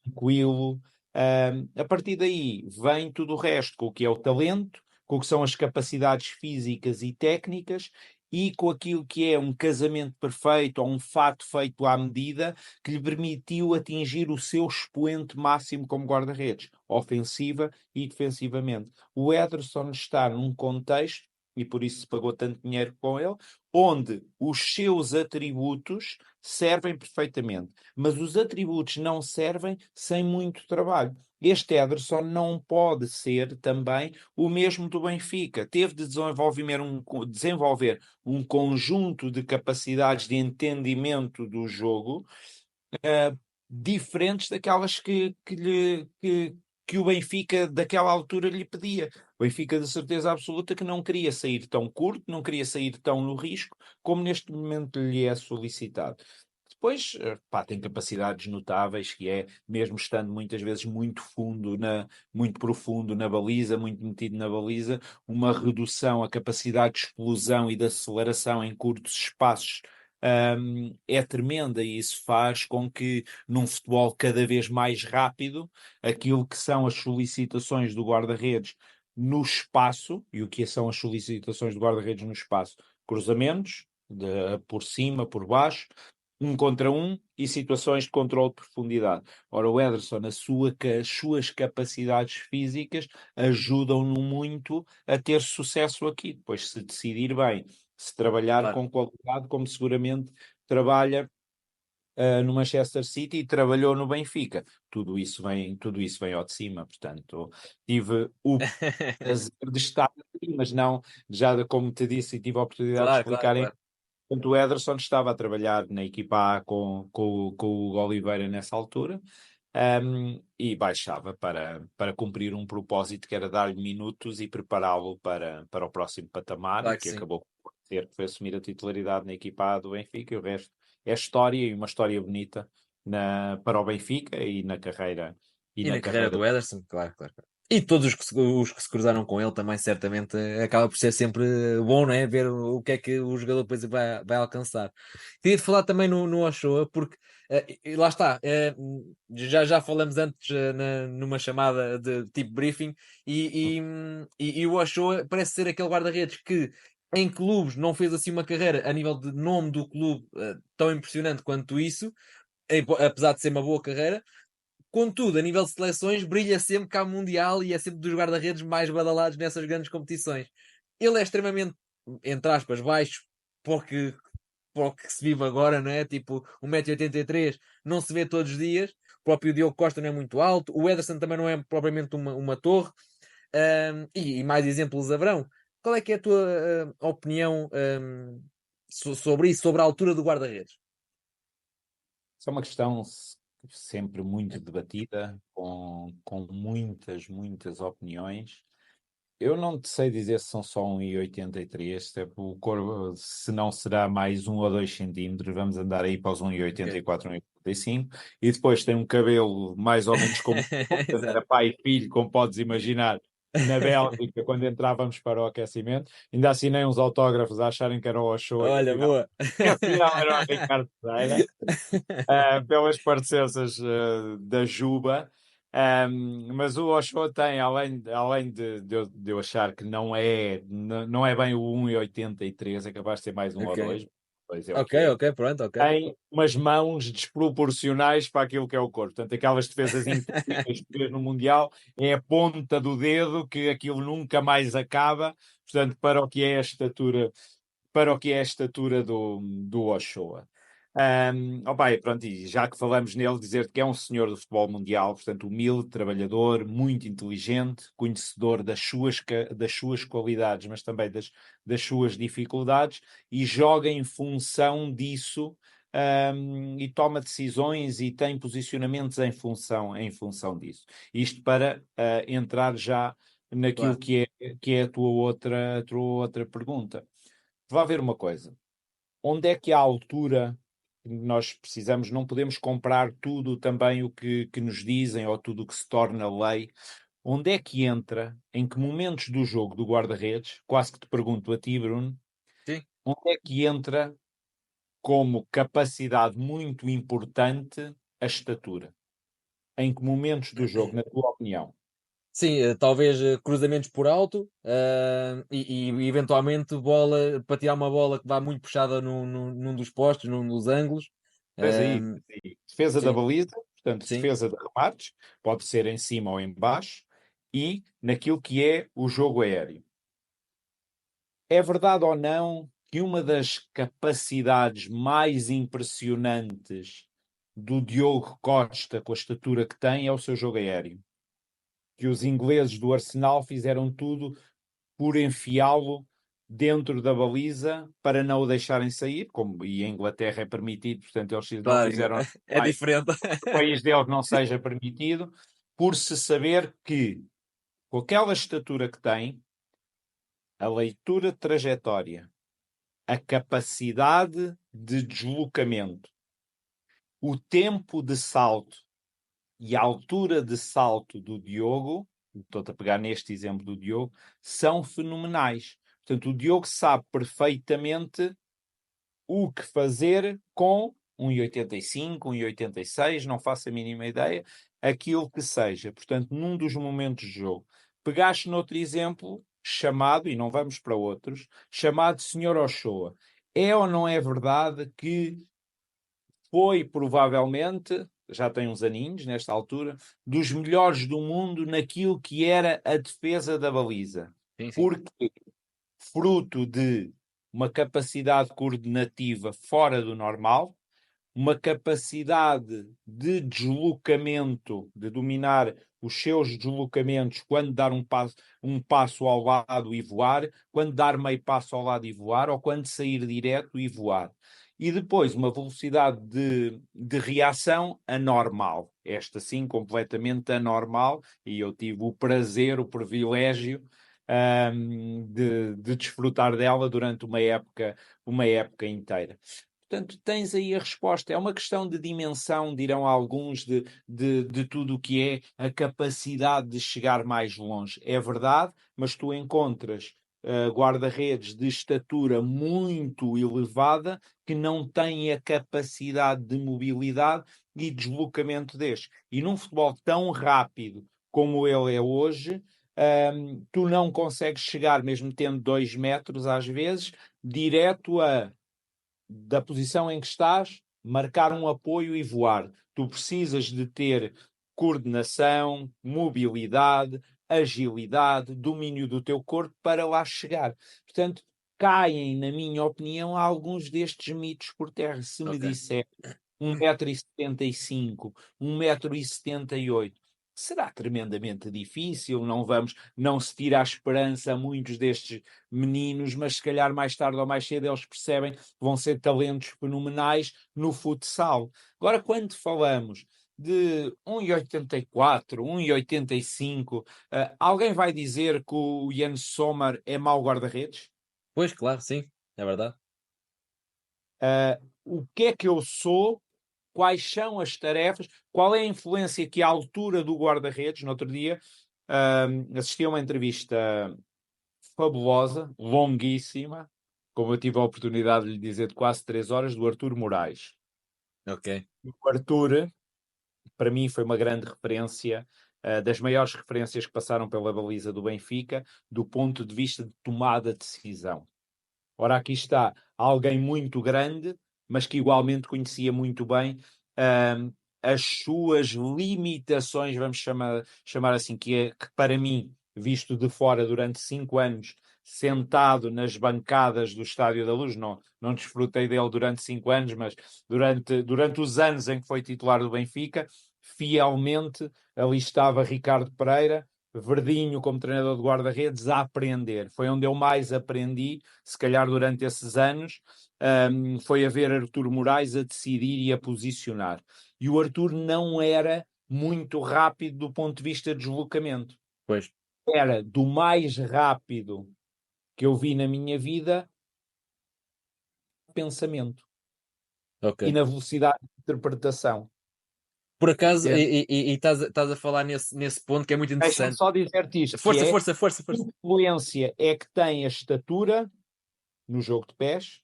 tranquilo. A partir daí vem tudo o resto, com o que é o talento, com o que são as capacidades físicas e técnicas, e com aquilo que é um casamento perfeito ou um fato feito à medida que lhe permitiu atingir o seu expoente máximo como guarda-redes, ofensiva e defensivamente. O Ederson está num contexto, e por isso se pagou tanto dinheiro com ele, onde os seus atributos servem perfeitamente, mas os atributos não servem sem muito trabalho. Este Ederson não pode ser também o mesmo do Benfica. Teve de desenvolver um conjunto de capacidades de entendimento do jogo diferentes daquelas que o Benfica daquela altura lhe pedia. O Benfica de certeza absoluta que não queria sair tão curto, não queria sair tão no risco, como neste momento lhe é solicitado. Depois, pá, tem capacidades notáveis, que é, mesmo estando muitas vezes muito profundo na baliza, muito metido na baliza, uma redução, a capacidade de explosão e de aceleração em curtos espaços é tremenda, e isso faz com que, num futebol cada vez mais rápido, aquilo que são as solicitações do guarda-redes no espaço, e o que são as solicitações do guarda-redes no espaço? Cruzamentos, por cima, por baixo, um contra um e situações de controle de profundidade. Ora, o Ederson, as suas capacidades físicas ajudam-no muito a ter sucesso aqui. Depois, se decidir bem, se trabalhar Claro. com qualidade, como seguramente trabalha no Manchester City e trabalhou no Benfica. Tudo isso vem ao de cima. Portanto, tive o prazer de estar aqui, mas não, já como te disse, e tive a oportunidade de Claro, claro, explicar. claro. Portanto, o Ederson estava a trabalhar na equipa A com o Hugo Oliveira nessa altura, e baixava para cumprir um propósito que era dar-lhe minutos e prepará-lo para o próximo patamar, e Claro que que sim. acabou por ser, que foi assumir a titularidade na equipa A do Benfica, e o resto é história, e uma história bonita para o Benfica e na carreira. E E na na carreira carreira. do Ederson, claro, claro, claro. E todos os que se cruzaram com ele também, certamente, acaba por ser sempre bom, não é? Ver o que é que o jogador depois vai alcançar. Queria-te falar também no Ochoa, porque e lá está, já falamos antes numa chamada de tipo briefing, e o Ochoa parece ser aquele guarda-redes que em clubes não fez assim uma carreira a nível de nome do clube tão impressionante quanto isso, apesar de ser uma boa carreira. Contudo, a nível de seleções, brilha sempre cá Mundial e é sempre dos guarda-redes mais badalados nessas grandes competições. Ele é extremamente, entre aspas, baixo porque, porque se vive agora, não é? Tipo, 1,83 m não se vê todos os dias. O próprio Diogo Costa não é muito alto. O Ederson também não é propriamente uma torre. E mais exemplos haverão. Qual é que é a tua opinião sobre isso, sobre a altura do guarda-redes? Isso é uma questão sempre muito debatida, com muitas opiniões. Eu não te sei dizer se são só 1,83, o corpo, se não será mais 1 ou 2 centímetros, vamos andar aí para os Ok. 1,84, 1,85, e depois tem um cabelo mais ou menos como Exato. era pai e filho, como podes imaginar, na Bélgica, quando entrávamos para o aquecimento, ainda assinei uns autógrafos a acharem que era o Ochoa, Olha, boa. e afinal era o Ricardo Pereira. Pelas parecenças da Juba. Mas o Ochoa tem, além de eu achar que não é bem o 1,83, é capaz de ser mais um ou Ok. dois, pois é o Ok, que é. ok, pronto, ok. Tem umas mãos desproporcionais para aquilo que é o corpo. Portanto, aquelas defesas incríveis que vês no Mundial, é a ponta do dedo que aquilo nunca mais acaba. Portanto, para o que é a estatura do Ochoa. Opa, e pronto, e já que falamos nele, dizer que é um senhor do futebol mundial, portanto, humilde, trabalhador, muito inteligente, conhecedor das suas qualidades, mas também das suas dificuldades, e joga em função disso, e toma decisões e tem posicionamentos em função disso. Isto para entrar já naquilo Claro, que é a tua outra pergunta. Vá ver uma coisa. Onde é que há a altura que nós precisamos, não podemos comprar tudo também o que nos dizem ou tudo o que se torna lei. Onde é que entra, em que momentos do jogo do guarda-redes, quase que te pergunto a ti, Bruno, sim. onde é que entra como capacidade muito importante a estatura? Em que momentos do jogo, na tua opinião? Sim, talvez cruzamentos por alto e eventualmente bola para tirar uma bola que vá muito puxada num dos postos, num dos ângulos. Tens aí, Ahm, tens aí defesa da sim, baliza, portanto, sim, defesa de remates, pode ser em cima ou em baixo, e naquilo que é o jogo aéreo. É verdade ou não que uma das capacidades mais impressionantes do Diogo Costa, com a estatura que tem, é o seu jogo aéreo? Que os ingleses do Arsenal fizeram tudo por enfiá-lo dentro da baliza para não o deixarem sair, como e a Inglaterra é permitido, portanto eles não claro, fizeram é mais, diferente. o país deles não seja permitido, por se saber que, com aquela estatura que tem, a leitura de trajetória, a capacidade de deslocamento, o tempo de salto e a altura de salto do Diogo, estou-te a pegar neste exemplo do Diogo, são fenomenais. Portanto, o Diogo sabe perfeitamente o que fazer com 1,85, 1,86, não faço a mínima ideia, aquilo que seja. Portanto, num dos momentos de jogo. Pegaste noutro exemplo, chamado, e não vamos para outros, chamado Senhor Ochoa. É ou não é verdade que foi provavelmente, já tem uns aninhos nesta altura, dos melhores do mundo naquilo que era a defesa da baliza? Sim, sim. Porque fruto de uma capacidade coordenativa fora do normal, uma capacidade de deslocamento, de dominar os seus deslocamentos quando dar um passo ao lado e voar, quando dar meio passo ao lado e voar, ou quando sair direto e voar. E depois uma velocidade de reação anormal. Esta sim, completamente anormal, e eu tive o prazer, o privilégio de desfrutar dela durante uma época inteira. Portanto, tens aí a resposta. É uma questão de dimensão, dirão alguns, de tudo o que é a capacidade de chegar mais longe. É verdade, mas tu encontras guarda-redes de estatura muito elevada que não têm a capacidade de mobilidade e deslocamento deste. E num futebol tão rápido como ele é hoje, tu não consegues chegar, mesmo tendo 2 metros às vezes, direto da posição em que estás, marcar um apoio e voar. Tu precisas de ter coordenação, mobilidade, agilidade, domínio do teu corpo para lá chegar. Portanto, caem, na minha opinião, alguns destes mitos por terra. Se me Ok. disser 1,75 m, 1,78 m, será tremendamente difícil, não se tira a esperança a muitos destes meninos, mas se calhar mais tarde ou mais cedo eles percebem que vão ser talentos fenomenais no futsal. Agora, quando falamos de 1,84, 1,85. Alguém vai dizer que o Jens Sommer é mau guarda-redes? Pois, claro, sim, é verdade. O que é que eu sou? Quais são as tarefas? Qual é a influência que a altura do guarda-redes? No outro dia assisti a uma entrevista fabulosa, longuíssima, como eu tive a oportunidade de lhe dizer, de quase 3 horas, do Artur Moraes. Ok, O Artur, para mim, foi uma grande referência, das maiores referências que passaram pela baliza do Benfica, do ponto de vista de tomada de decisão. Ora, aqui está alguém muito grande, mas que igualmente conhecia muito bem as suas limitações, vamos chamar assim, que para mim, visto de fora durante 5 anos, sentado nas bancadas do Estádio da Luz, não desfrutei dele durante 5 anos, mas durante os anos em que foi titular do Benfica, fielmente ali estava Ricardo Pereira, Verdinho como treinador de guarda-redes, a aprender. Foi onde eu mais aprendi, se calhar durante esses anos, foi a ver Artur Moraes a decidir e a posicionar. E o Artur não era muito rápido do ponto de vista de deslocamento. pois, Era do mais rápido que eu vi na minha vida, pensamento ok. e na velocidade de interpretação. Por acaso, Entende? e estás a falar nesse ponto que é muito Deixa-me interessante. só dizer-te isto, que Força, é força, força, que força. influência é que tem a estatura no jogo de pés,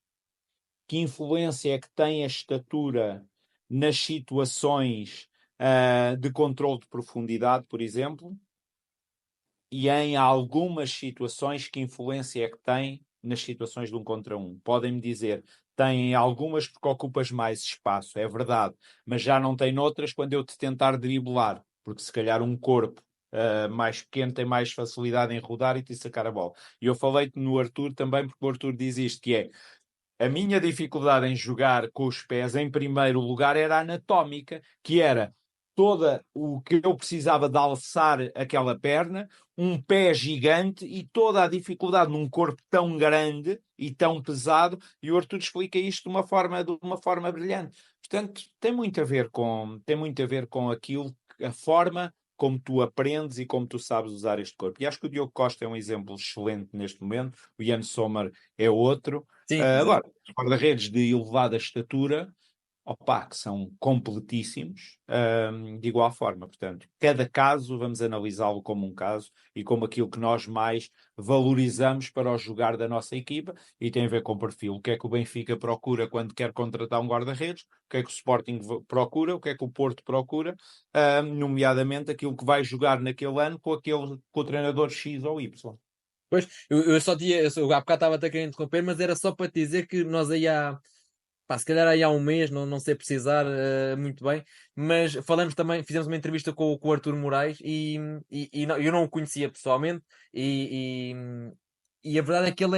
que influência é que tem a estatura nas situações de controle de profundidade, por exemplo, e em algumas situações que influência é que tem nas situações de 1 contra 1. Podem-me dizer, tem algumas porque ocupas mais espaço, é verdade, mas já não tem noutras quando eu te tentar driblar, porque se calhar um corpo mais pequeno tem mais facilidade em rodar e te sacar a bola. E eu falei-te no Arthur também, porque o Arthur diz isto, que é a minha dificuldade em jogar com os pés, em primeiro lugar, era anatómica, que era toda o que eu precisava de alçar aquela perna, um pé gigante e toda a dificuldade num corpo tão grande e tão pesado, e o Arthur explica isto de uma forma brilhante. Portanto, tem muito a ver com aquilo, a forma como tu aprendes e como tu sabes usar este corpo. E acho que o Diogo Costa é um exemplo excelente neste momento, o Jan Sommer é outro. Sim, exato. Agora, os guarda-redes de elevada estatura, opa, que são completíssimos, de igual forma. Portanto, cada caso vamos analisá-lo como um caso e como aquilo que nós mais valorizamos para o jogar da nossa equipa e tem a ver com o perfil. O que é que o Benfica procura quando quer contratar um guarda-redes? O que é que o Sporting procura? O que é que o Porto procura? Nomeadamente aquilo que vai jogar naquele ano com o treinador X ou Y. Pois, eu só tinha, há bocado estava até a querer interromper, mas era só para te dizer que nós aí há, pá, se calhar aí há um mês, não sei precisar muito bem, mas falamos também, fizemos uma entrevista com o Artur Moraes eu não o conhecia pessoalmente e, e a verdade é que ele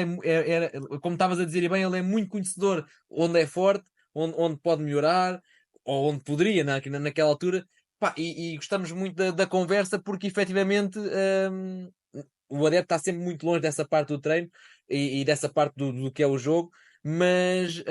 como estavas a dizer e bem, ele é muito conhecedor onde é forte, onde pode melhorar, ou onde poderia naquela altura. Pá, e gostamos muito da conversa porque efetivamente o adepto está sempre muito longe dessa parte do treino e dessa parte do que é o jogo, mas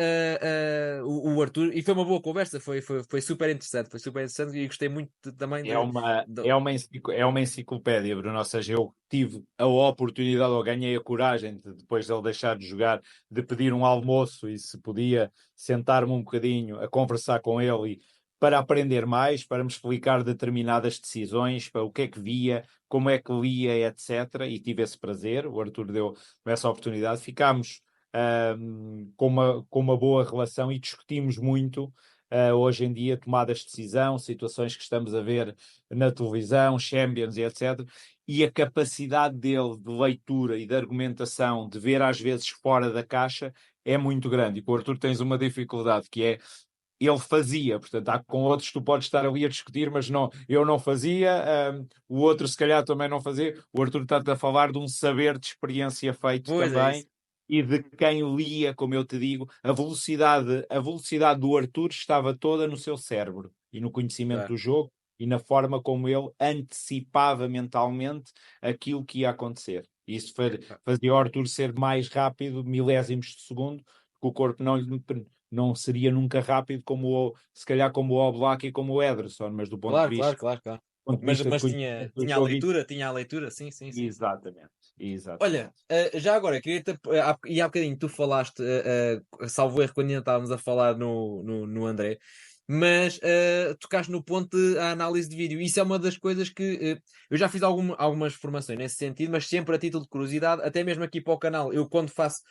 o Arthur, e foi uma boa conversa, foi super interessante e gostei muito também É uma, é uma, é uma enciclopédia, Bruno. Ou seja, eu tive a oportunidade, ou ganhei a coragem, depois de ele deixar de jogar, de pedir um almoço e se podia sentar-me um bocadinho a conversar com ele para aprender mais, para me explicar determinadas decisões, para o que é que via, como é que lia, etc. E tive esse prazer, o Arthur deu essa oportunidade. Ficámos com uma boa relação e discutimos muito hoje em dia tomadas de decisão, situações que estamos a ver na televisão, Champions e etc. E a capacidade dele de leitura e de argumentação, de ver às vezes fora da caixa, é muito grande. E com o Arthur tens uma dificuldade que é ele fazia, portanto, há com outros tu podes estar ali a discutir, mas não, eu não fazia, o outro se calhar também não fazia. O Arthur está a falar de um saber de experiência feito Pois é isso. também e de quem lia, como eu te digo, a velocidade do Arthur estava toda no seu cérebro e no conhecimento Claro. do jogo e na forma como ele antecipava mentalmente aquilo que ia acontecer. Isso fazia o Arthur ser mais rápido, milésimos de segundo, porque o corpo não seria nunca rápido se calhar como o Oblak e como o Ederson, mas do ponto de Claro, vista, claro, claro, claro. do ponto de Mas, vista de mas conhecimento do tinha a jogo, leitura, tinha a leitura, sim, sim, sim. exatamente, Olha, exatamente. já agora, queria-te. E há bocadinho tu falaste, salvo erro, quando ainda estávamos a falar no André, mas tocaste no ponto da análise de vídeo. Isso é uma das coisas que eu já fiz algumas formações nesse sentido, mas sempre a título de curiosidade, até mesmo aqui para o canal. Eu, quando faço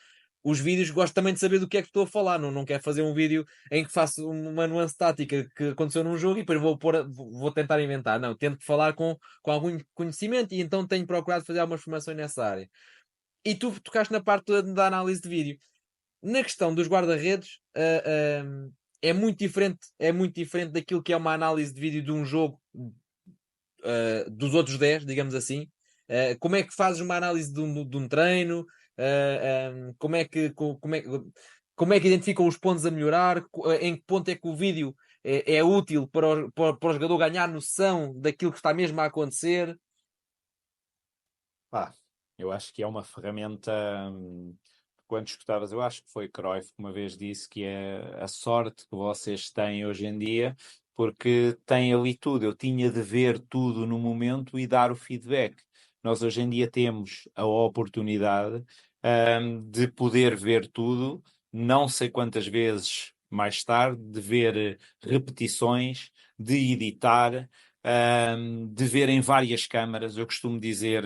os vídeos, gosto também de saber do que é que estou a falar. Não quero fazer um vídeo em que faço uma nuance tática que aconteceu num jogo e depois vou tentar inventar. Não, tento falar com algum conhecimento e então tenho procurado fazer algumas formações nessa área. E tu tocaste na parte da análise de vídeo. Na questão dos guarda-redes, é muito diferente daquilo que é uma análise de vídeo de um jogo, dos outros 10, digamos assim. Como é que fazes uma análise de um treino? Como é que identificam os pontos a melhorar? Em que ponto é que o vídeo é útil para o jogador ganhar noção daquilo que está mesmo a acontecer? Pá, eu acho que é uma ferramenta. Quando escutavas, eu acho que foi Cruyff que uma vez disse que é a sorte que vocês têm hoje em dia, porque têm ali tudo. Eu tinha de ver tudo no momento e dar o feedback. Nós hoje em dia temos a oportunidade, de poder ver tudo, não sei quantas vezes mais tarde, de ver repetições, de editar. De ver em várias câmaras. Eu costumo dizer,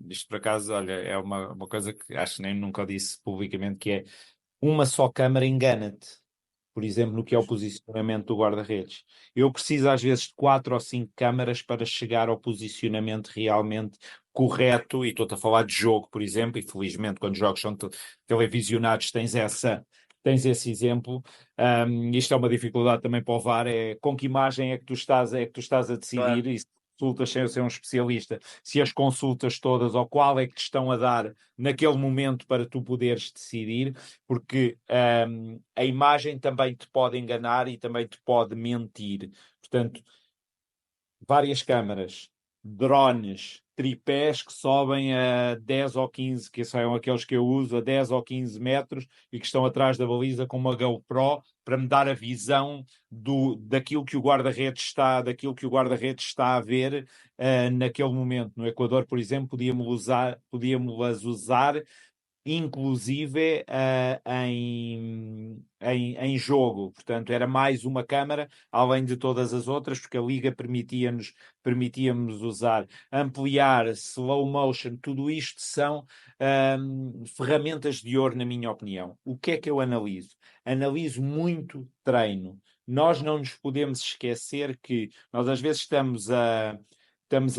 isto por acaso, olha, é uma coisa que acho que nem nunca disse publicamente, que é uma só câmara engana-te. Por exemplo, no que é o Pois, posicionamento do guarda-redes. Eu preciso às vezes de 4 ou 5 câmaras para chegar ao posicionamento realmente correto, e estou-te a falar de jogo, por exemplo, e felizmente quando os jogos são televisionados tens esse exemplo. Isto é uma dificuldade também para o VAR, é com que imagem é que tu estás a decidir, claro. e se consultas sem eu ser um especialista, se as consultas todas ou qual é que te estão a dar naquele momento para tu poderes decidir, porque a imagem também te pode enganar e também te pode mentir. Portanto, várias câmaras, drones, tripés que sobem a 10 ou 15, que são aqueles que eu uso, a 10 ou 15 metros e que estão atrás da baliza com uma GoPro para me dar a visão daquilo que o guarda-redes está a ver naquele momento. No Equador, por exemplo, podíamos usar inclusive em jogo. Portanto, era mais uma câmara, além de todas as outras, porque a Liga permitia-nos usar, ampliar, slow motion, tudo isto são ferramentas de ouro, na minha opinião. O que é que eu analiso? Analiso muito treino. Nós não nos podemos esquecer que nós às vezes estamos a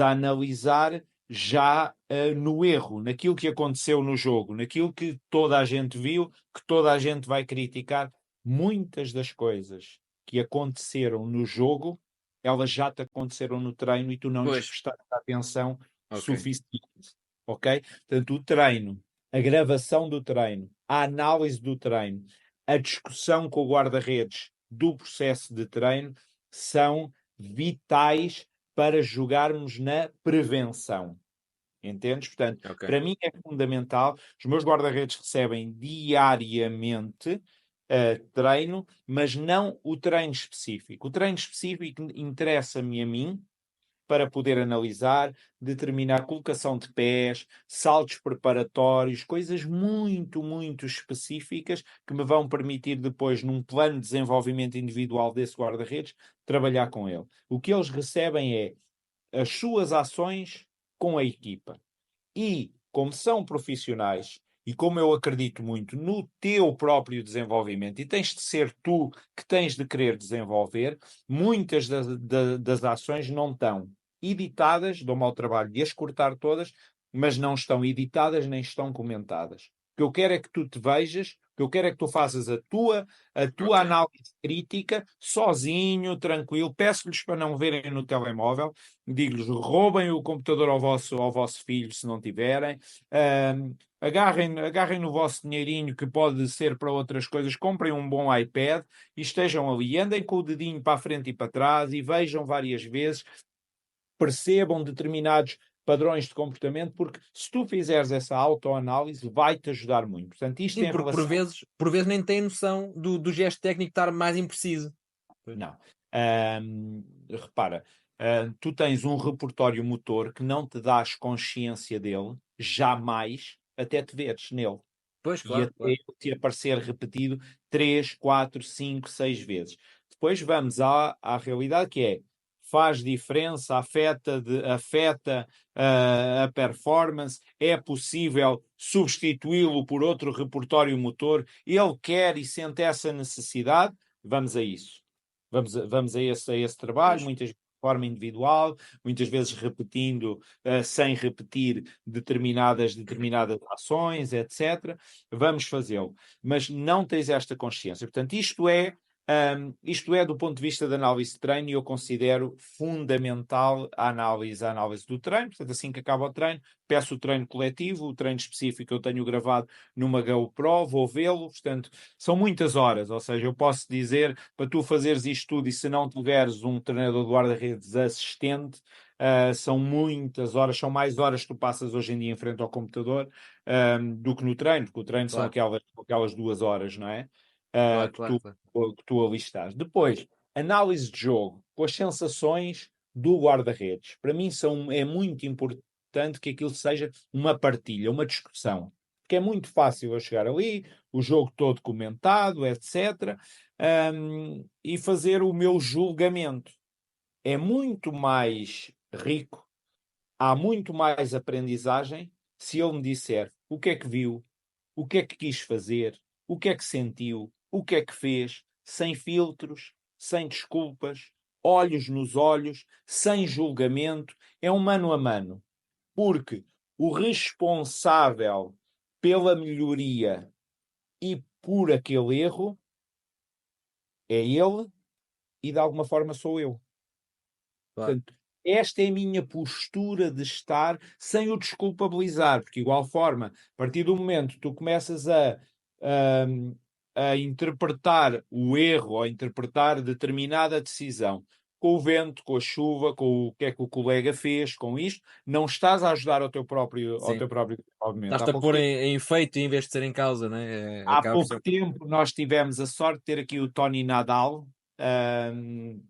analisar já no erro, naquilo que aconteceu no jogo, naquilo que toda a gente viu, que toda a gente vai criticar. Muitas das coisas que aconteceram no jogo, elas já te aconteceram no treino e tu não lhes Pois, prestaste atenção ok. suficiente. Ok? Portanto, o treino, a gravação do treino, a análise do treino, a discussão com o guarda-redes do processo de treino são vitais para jogarmos na prevenção. Entendes? Portanto, Ok. para mim é fundamental. Os meus guarda-redes recebem diariamente treino, mas não o treino específico. O treino específico interessa-me a mim para poder analisar, determinar colocação de pés, saltos preparatórios, coisas muito, muito específicas que me vão permitir depois, num plano de desenvolvimento individual desse guarda-redes, trabalhar com ele. O que eles recebem é as suas ações com a equipa. E, como são profissionais, e como eu acredito muito no teu próprio desenvolvimento, e tens de ser tu que tens de querer desenvolver, muitas das ações não estão editadas, dou-me ao trabalho de as cortar todas, mas não estão editadas nem estão comentadas. O que eu quero é que tu te vejas, o que eu quero é que tu faças a tua Ok. análise crítica, sozinho, tranquilo. Peço-lhes para não verem no telemóvel, digo-lhes, roubem o computador ao vosso filho, se não tiverem. Agarrem no vosso dinheirinho, que pode ser para outras coisas, comprem um bom iPad e estejam ali, andem com o dedinho para a frente e para trás e vejam várias vezes, percebam determinados padrões de comportamento, porque se tu fizeres essa autoanálise, vai-te ajudar muito. Portanto, isto Sim, em porque relação... por vezes nem tem noção do gesto técnico estar mais impreciso. Pois. Não. Repara, tu tens um repertório motor que não te dás consciência dele, jamais, até te veres nele. Pois, E claro, até claro. ele te aparecer repetido 3, 4, 5, 6 vezes. Depois vamos à realidade que é, faz diferença, afeta a performance, é possível substituí-lo por outro repertório motor, ele quer e sente essa necessidade, vamos a isso. Vamos a esse trabalho, Pois, muitas vezes de forma individual, muitas vezes repetindo, sem repetir determinadas ações, etc. Vamos fazê-lo. Mas não tens esta consciência. Portanto, isto é do ponto de vista da análise de treino, e eu considero fundamental a análise do treino. Portanto, assim que acaba o treino, peço o treino coletivo, o treino específico eu tenho gravado numa GoPro, vou vê-lo. Portanto, são muitas horas, ou seja, eu posso dizer para tu fazeres isto tudo, e se não tiveres um treinador de guarda-redes assistente, são muitas horas, são mais horas que tu passas hoje em dia em frente ao computador, do que no treino, porque o treino são claro, aquelas 2 horas, não é? claro, Que claro, tu, claro. que tu ali estás. Depois, análise de jogo, com as sensações do guarda-redes. Para mim é muito importante que aquilo seja uma partilha, uma discussão. Porque é muito fácil eu chegar ali, o jogo todo comentado, etc., e fazer o meu julgamento. É muito mais rico, há muito mais aprendizagem se ele me disser o que é que viu, o que é que quis fazer, o que é que sentiu, o que é que fez, sem filtros, sem desculpas, olhos nos olhos, sem julgamento, é um mano a mano. Porque o responsável pela melhoria e por aquele erro é ele, e de alguma forma sou eu. Claro. Portanto, esta é a minha postura de estar sem o desculpabilizar, porque, de igual forma, a partir do momento que tu começas a interpretar o erro ou a interpretar determinada decisão com o vento, com a chuva, com o que é que o colega fez, com isto, não estás a ajudar ao Sim. teu próprio desenvolvimento. Estás-te a pôr em efeito em vez de ser em causa, né? Há Acaba por pouco ser. tempo nós tivemos a sorte de ter aqui o Tony Nadal, ahm,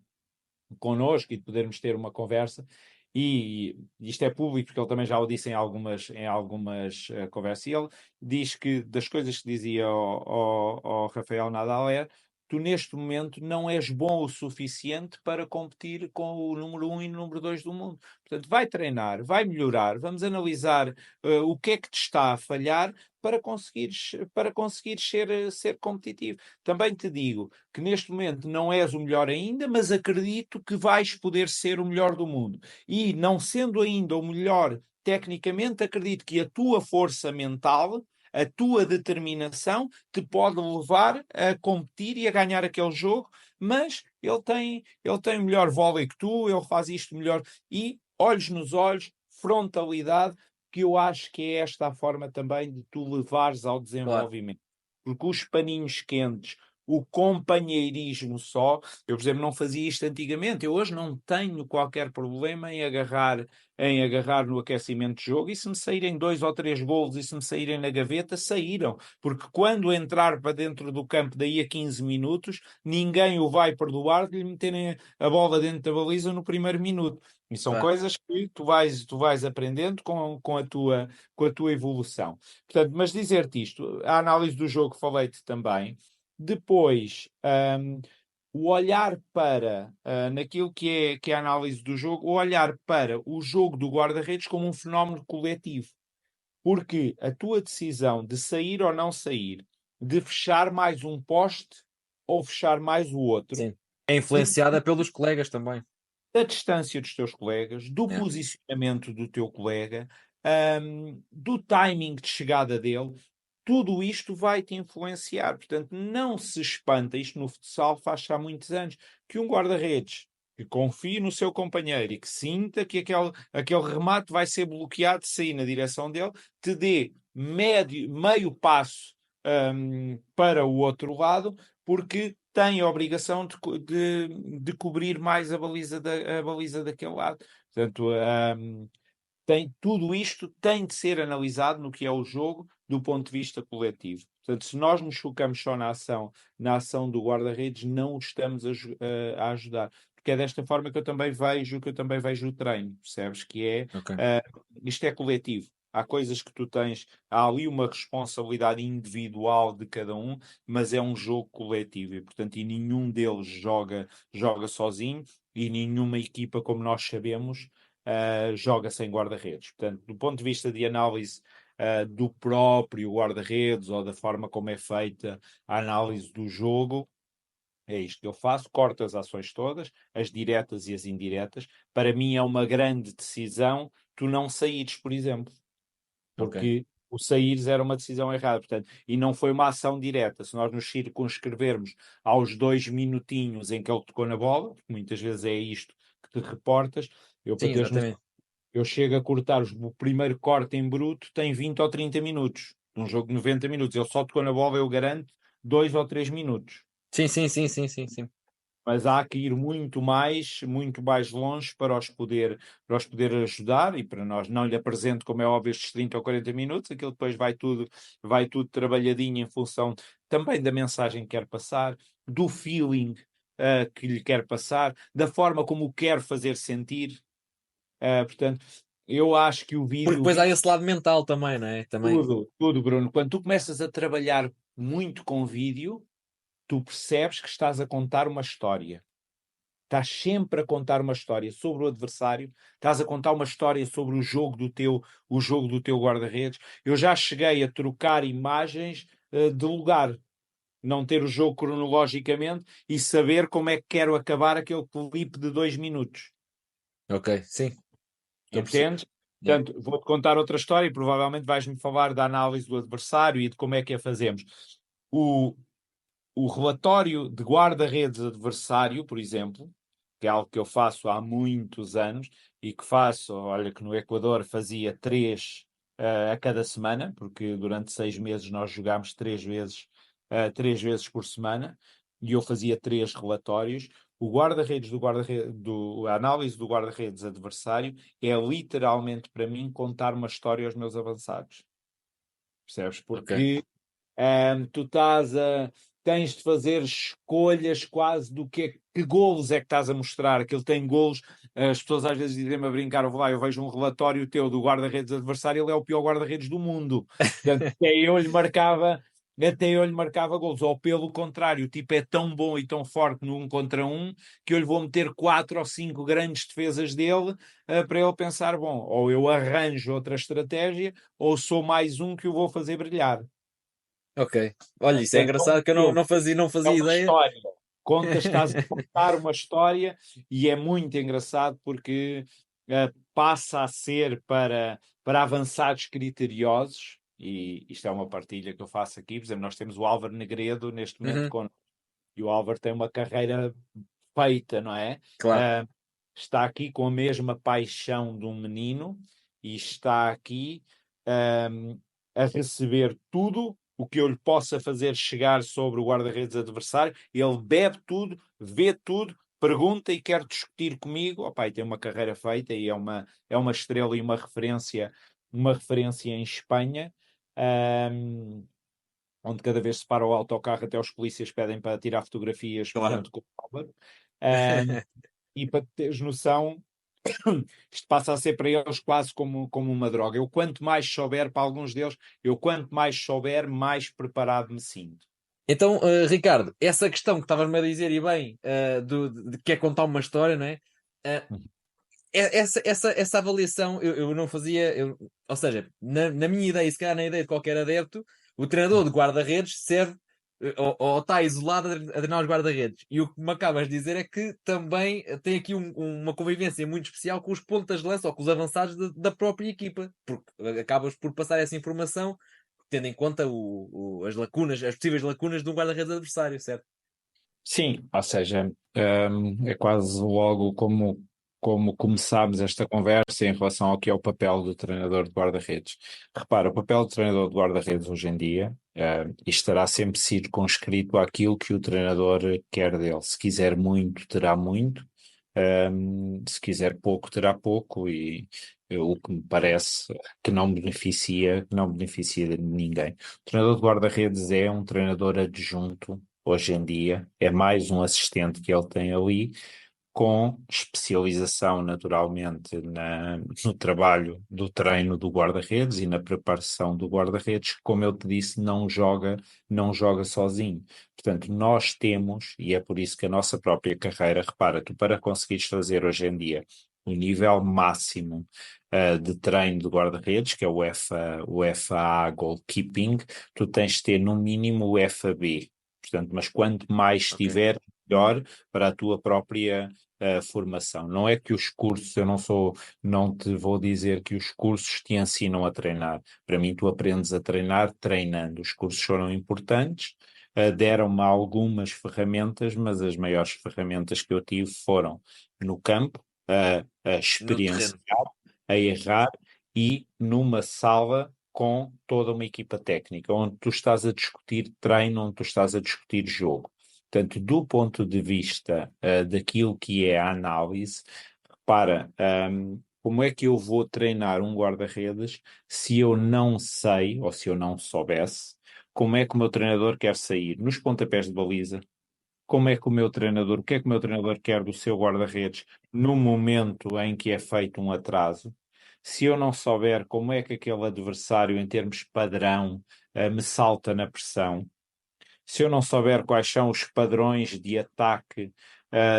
connosco, e de podermos ter uma conversa. E isto é público, porque ele também já o disse em algumas conversas. E ele diz que das coisas que dizia ao Rafael Nadal é: tu neste momento não és bom o suficiente para competir com o número 1 e o número 2 do mundo. Portanto, vai treinar, vai melhorar, vamos analisar o que é que te está a falhar para conseguires ser competitivo. Também te digo que neste momento não és o melhor ainda, mas acredito que vais poder ser o melhor do mundo. E não sendo ainda o melhor tecnicamente, acredito que a tua força mental, a tua determinação te pode levar a competir e a ganhar aquele jogo, mas ele tem melhor vôlei que tu, ele faz isto melhor, e olhos nos olhos, frontalidade, que eu acho que é esta a forma também de tu levares ao Claro, desenvolvimento. Porque os paninhos quentes, o companheirismo só, eu, por exemplo, não fazia isto antigamente. Eu hoje não tenho qualquer problema em agarrar no aquecimento de jogo, e se me saírem 2 ou 3 golos e se me saírem na gaveta, saíram. Porque quando entrar para dentro do campo daí a 15 minutos, ninguém o vai perdoar de lhe meterem a bola dentro da baliza no primeiro minuto. E são claro. coisas que tu vais aprendendo com a tua evolução. Portanto, mas dizer-te isto, a análise do jogo falei-te também. Depois, o olhar para, naquilo que é a análise do jogo, o olhar para o jogo do guarda-redes como um fenómeno coletivo. Porque a tua decisão de sair ou não sair, de fechar mais um poste ou fechar mais o outro, Sim. É influenciada pelos colegas também. da distância dos teus colegas, do É. posicionamento do teu colega, do timing de chegada dele, tudo isto vai te influenciar. Portanto, não se espanta, isto no futsal faz há muitos anos, que um guarda-redes que confie no seu companheiro e que sinta que aquele remate vai ser bloqueado de sair na direção dele, te dê meio passo para o outro lado, porque tem a obrigação de cobrir mais a baliza daquele lado. Portanto, tudo isto tem de ser analisado no que é o jogo do ponto de vista coletivo. Portanto, se nós nos focamos só na ação do guarda-redes, não o estamos a ajudar. Porque é desta forma que eu também vejo o treino, percebes? Que é, Ok. isto é coletivo. Há coisas que tu tens, há ali uma responsabilidade individual de cada um, mas é um jogo coletivo e, portanto, nenhum deles joga sozinho e nenhuma equipa, como nós sabemos, joga sem guarda-redes. Portanto, do ponto de vista de análise do próprio guarda-redes ou da forma como é feita a análise do jogo, é isto que eu faço, corto as ações todas, as diretas e as indiretas. Para mim é uma grande decisão tu não saíres, por exemplo, Ok. porque o saíres era uma decisão errada, portanto, e não foi uma ação direta. Se nós nos circunscrevermos aos 2 minutinhos em que ele tocou na bola, porque muitas vezes é isto que te reportas, eu para Sim, teres noção, exatamente. eu chego a cortar o primeiro corte em bruto, tem 20 ou 30 minutos. Num jogo de 90 minutos, ele só tocou na bola, eu garanto, 2 ou 3 minutos. Sim, sim, sim, sim, sim, sim. Mas há que ir muito mais longe para os poder ajudar e para nós não lhe apresento, como é óbvio, estes 30 ou 40 minutos, aquilo depois vai tudo trabalhadinho em função também da mensagem que quer passar, do feeling que lhe quer passar, da forma como o quer fazer sentir. Portanto, eu acho que Porque o depois há vídeo, esse lado mental também, não é? Também. tudo, Bruno, quando tu começas a trabalhar muito com vídeo, tu percebes que estás a contar uma história. Estás sempre a contar uma história sobre o adversário, estás a contar uma história sobre o jogo do teu guarda-redes. Eu já cheguei a trocar imagens de lugar, não ter o jogo cronologicamente e saber como é que quero acabar aquele clipe de 2 minutos. Ok, sim. Estou a perceber. Entendes? Yeah. Portanto, vou-te contar outra história e provavelmente vais-me falar da análise do adversário e de como é que a fazemos. O, o relatório de guarda-redes adversário, por exemplo, que é algo que eu faço há muitos anos e que faço, olha, que no Equador fazia três a cada semana, porque durante 6 meses nós jogámos 3 vezes por semana, e eu fazia 3 relatórios. O guarda-redes a análise do guarda-redes adversário é literalmente para mim contar uma história aos meus avançados. Percebes? Ok. Porque tu tens de fazer escolhas quase do que golos é que estás a mostrar. Aquilo tem golos, as pessoas às vezes dizem-me a brincar, eu vou lá, eu vejo um relatório teu do guarda-redes adversário, ele é o pior guarda-redes do mundo. Portanto, até eu lhe marcava golos, ou pelo contrário, o tipo é tão bom e tão forte no 1 contra 1 que eu lhe vou meter 4 ou 5 grandes defesas dele para ele pensar, bom, ou eu arranjo outra estratégia, ou sou mais um que o vou fazer brilhar. Ok. Olha, isso é Portanto, é um engraçado que eu não, filme, não é fazia uma ideia. história. Estás a contar uma história e é muito engraçado porque passa a ser para avançados criteriosos, e isto é uma partilha que eu faço aqui, por exemplo, nós temos o Álvaro Negredo neste momento Uhum, e o Álvaro tem uma carreira feita, não é? claro. Ah, está aqui com a mesma paixão de um menino e está aqui a receber tudo o que eu lhe possa fazer chegar sobre o guarda-redes adversário. Ele bebe tudo, vê tudo, pergunta e quer discutir comigo. Opa, e tem uma carreira feita e é uma estrela e uma referência em Espanha. Ahm, Onde cada vez se para o autocarro, até os polícias pedem para tirar fotografias, Claro. portanto, com o Álvaro. E para teres noção, isto passa a ser para eles quase como uma droga. Quanto mais souber, para alguns deles, quanto mais souber, mais preparado me sinto. Então, Ricardo, essa questão que estavas-me a dizer, e bem, de que é contar uma história, não é? Eh, essa avaliação eu não fazia, ou seja, na minha ideia, e se calhar na ideia de qualquer adepto, o treinador de guarda-redes serve ou está isolado a treinar os guarda-redes. E o que me acabas de dizer é que também tem aqui uma convivência muito especial com os pontas de lança ou com os avançados da própria equipa, porque acabas por passar essa informação tendo em conta as lacunas, as possíveis lacunas de um guarda-redes adversário, certo? Sim, ou seja, é quase logo como começámos esta conversa em relação ao que é o papel do treinador de guarda-redes. Repara, o papel do treinador de guarda-redes hoje em dia, estará sempre circunscrito àquilo que o treinador quer dele. Se quiser muito, terá muito. Se quiser pouco, terá pouco, O que me parece que não beneficia de ninguém. O treinador de guarda-redes é um treinador adjunto hoje em dia, é mais um assistente que ele tem ali, com especialização naturalmente no trabalho do treino do guarda-redes e na preparação do guarda-redes, que, como eu te disse, não joga sozinho. Portanto, nós temos, e é por isso que a nossa própria carreira, repara, tu para conseguires fazer hoje em dia o nível máximo de treino de guarda-redes, que é o FA Goalkeeping, tu tens de ter no mínimo o FAB. Portanto, mas quanto mais Ok. tiver, melhor para a tua própria formação. Não é que os cursos, não te vou dizer que os cursos te ensinam a treinar. Para mim, tu aprendes a treinar treinando. Os cursos foram importantes, deram-me algumas ferramentas, mas as maiores ferramentas que eu tive foram no campo, a No experienciar, terreno. a errar e numa sala com toda uma equipa técnica, onde tu estás a discutir treino, onde tu estás a discutir jogo. Portanto, do ponto de vista daquilo que é a análise, repara, como é que eu vou treinar um guarda-redes se eu não sei, ou se eu não soubesse, como é que o meu treinador quer sair nos pontapés de baliza, como é que o meu treinador, o que é que o meu treinador quer do seu guarda-redes no momento em que é feito um atraso. Se eu não souber como é que aquele adversário, em termos padrão, me salta na pressão, se eu não souber quais são os padrões de ataque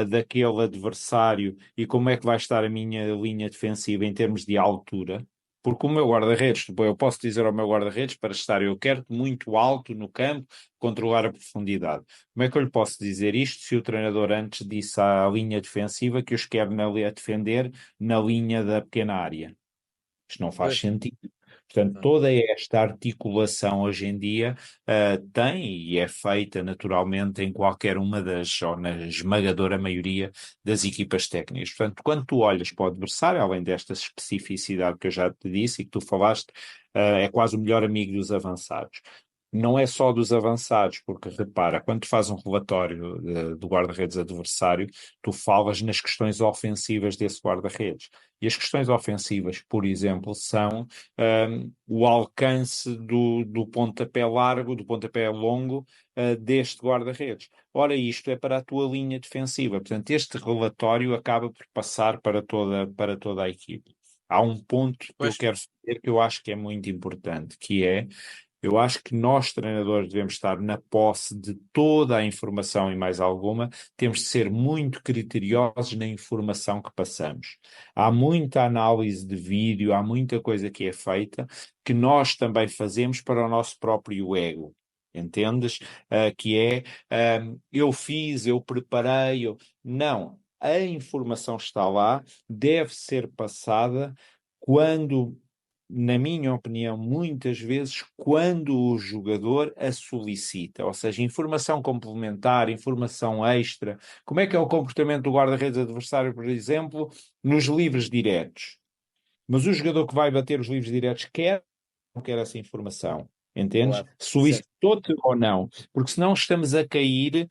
daquele adversário e como é que vai estar a minha linha defensiva em termos de altura, porque o meu guarda-redes, eu posso dizer ao meu guarda-redes para estar, eu quero-te muito alto no campo, controlar a profundidade. Como é que eu lhe posso dizer isto se o treinador antes disse à linha defensiva que os quer a defender na linha da pequena área? Isto não faz Pois. sentido. Portanto, Não. toda esta articulação hoje em dia tem e é feita naturalmente em qualquer uma ou na esmagadora maioria das equipas técnicas. Portanto, quando tu olhas para o adversário, além desta especificidade que eu já te disse e que tu falaste, é quase o melhor amigo dos avançados. Não é só dos avançados, porque repara, quando tu fazes um relatório do guarda-redes adversário, tu falas nas questões ofensivas desse guarda-redes. E as questões ofensivas, por exemplo, são o alcance do pontapé largo, do pontapé longo deste guarda-redes. Ora, isto é para a tua linha defensiva. Portanto, este relatório acaba por passar para toda a equipe. Há um ponto que eu Pois. quero fazer que eu acho que é muito importante, que é eu acho que nós, treinadores, devemos estar na posse de toda a informação e mais alguma. Temos de ser muito criteriosos na informação que passamos. Há muita análise de vídeo, há muita coisa que é feita que nós também fazemos para o nosso próprio ego. Entendes? Que é eu fiz, eu preparei. Não. A informação está lá, deve ser passada quando, na minha opinião, muitas vezes quando o jogador a solicita, ou seja, informação complementar, informação extra. Como é que é o comportamento do guarda-redes adversário, por exemplo, nos livres diretos? Mas o jogador que vai bater os livres diretos quer ou não quer essa informação? Entendes? Claro. Certo. Solicitou-te ou não? Porque senão estamos a cair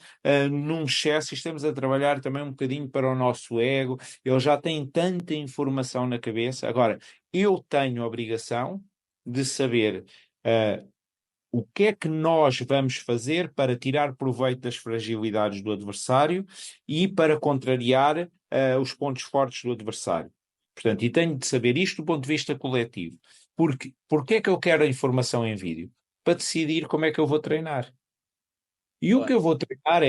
num excesso e estamos a trabalhar também um bocadinho para o nosso ego. Ele já tem tanta informação na cabeça. Agora, eu tenho a obrigação de saber o que é que nós vamos fazer para tirar proveito das fragilidades do adversário e para contrariar os pontos fortes do adversário. Portanto, e tenho de saber isto do ponto de vista coletivo. Porque é que eu quero a informação em vídeo? Para decidir como é que eu vou treinar. E o que Claro. eu vou treinar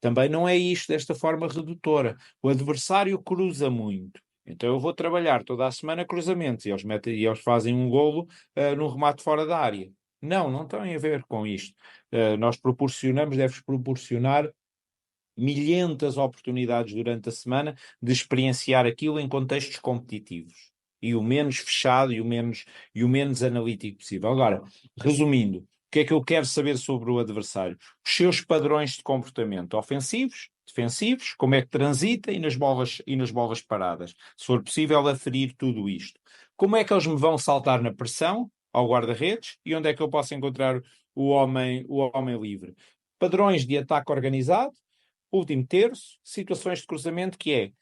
também não é isto desta forma redutora. O adversário cruza muito. Então eu vou trabalhar toda a semana cruzamentos e eles fazem um golo num remate fora da área. Não, não tem a ver com isto. Nós deves proporcionar milhentas oportunidades durante a semana de experienciar aquilo em contextos competitivos. E o menos fechado e o menos analítico possível. Agora, resumindo, o que é que eu quero saber sobre o adversário? Os seus padrões de comportamento ofensivos, defensivos, como é que transita e nas bolas paradas. Se for possível, aferir tudo isto. Como é que eles me vão saltar na pressão ao guarda-redes e onde é que eu posso encontrar o homem livre? Padrões de ataque organizado, último terço, situações de cruzamento que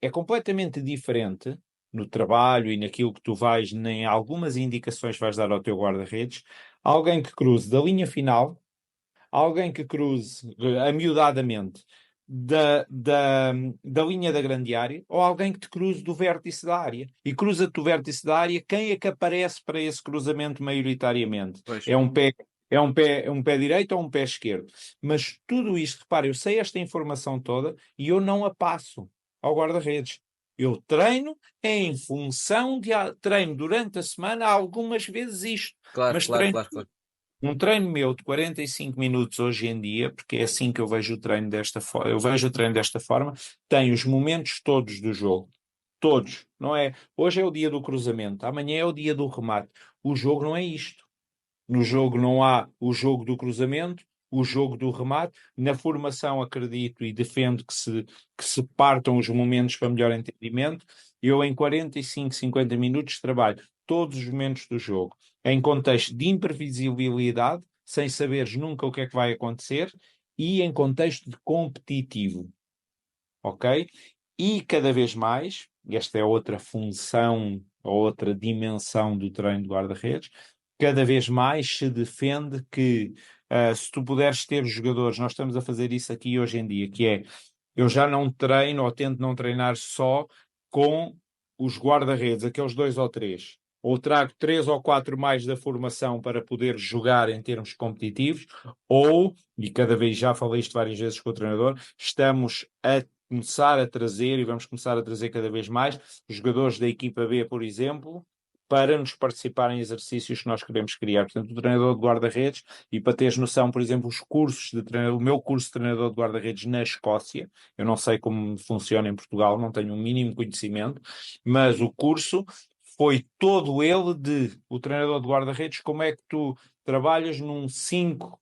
é completamente diferente no trabalho e naquilo que tu vais, nem algumas indicações vais dar ao teu guarda-redes, alguém que cruze da linha final, alguém que cruze amiudadamente da linha da grande área, ou alguém que te cruze do vértice da área. E cruza-te o vértice da área, quem é que aparece para esse cruzamento maioritariamente? Pois. É um pé direito ou um pé esquerdo? Mas tudo isto, repara, eu sei esta informação toda e eu não a passo ao guarda-redes. Eu treino em função treino durante a semana algumas vezes isto, Claro, mas claro, treino claro, claro. um treino meu de 45 minutos hoje em dia, porque é assim que eu vejo o treino desta forma, eu vejo o treino desta forma, tem os momentos todos do jogo. Todos, não é? Hoje é o dia do cruzamento, amanhã é o dia do remate. O jogo não é isto. No jogo não há o jogo do cruzamento, o jogo do remate. Na formação acredito e defendo que se partam os momentos para melhor entendimento. Eu em 45, 50 minutos trabalho todos os momentos do jogo em contexto de imprevisibilidade, sem saberes nunca o que é que vai acontecer e em contexto de competitivo, ok? E cada vez mais, esta é outra função, outra dimensão do treino de guarda-redes, cada vez mais se defende que se tu puderes ter os jogadores, nós estamos a fazer isso aqui hoje em dia, que é, eu já não treino ou tento não treinar só com os guarda-redes, aqueles 2 ou 3. Ou trago 3 ou 4 mais da formação para poder jogar em termos competitivos, ou, e cada vez já falei isto várias vezes com o treinador, estamos a começar a trazer, e vamos começar a trazer cada vez mais, os jogadores da equipa B, por exemplo, para nos participarem em exercícios que nós queremos criar. Portanto, o treinador de guarda-redes, e para teres noção, por exemplo, os cursos de treinador, o meu curso de treinador de guarda-redes na Escócia, eu não sei como funciona em Portugal, não tenho o mínimo conhecimento, mas o curso foi todo ele o treinador de guarda-redes, como é que tu trabalhas num 5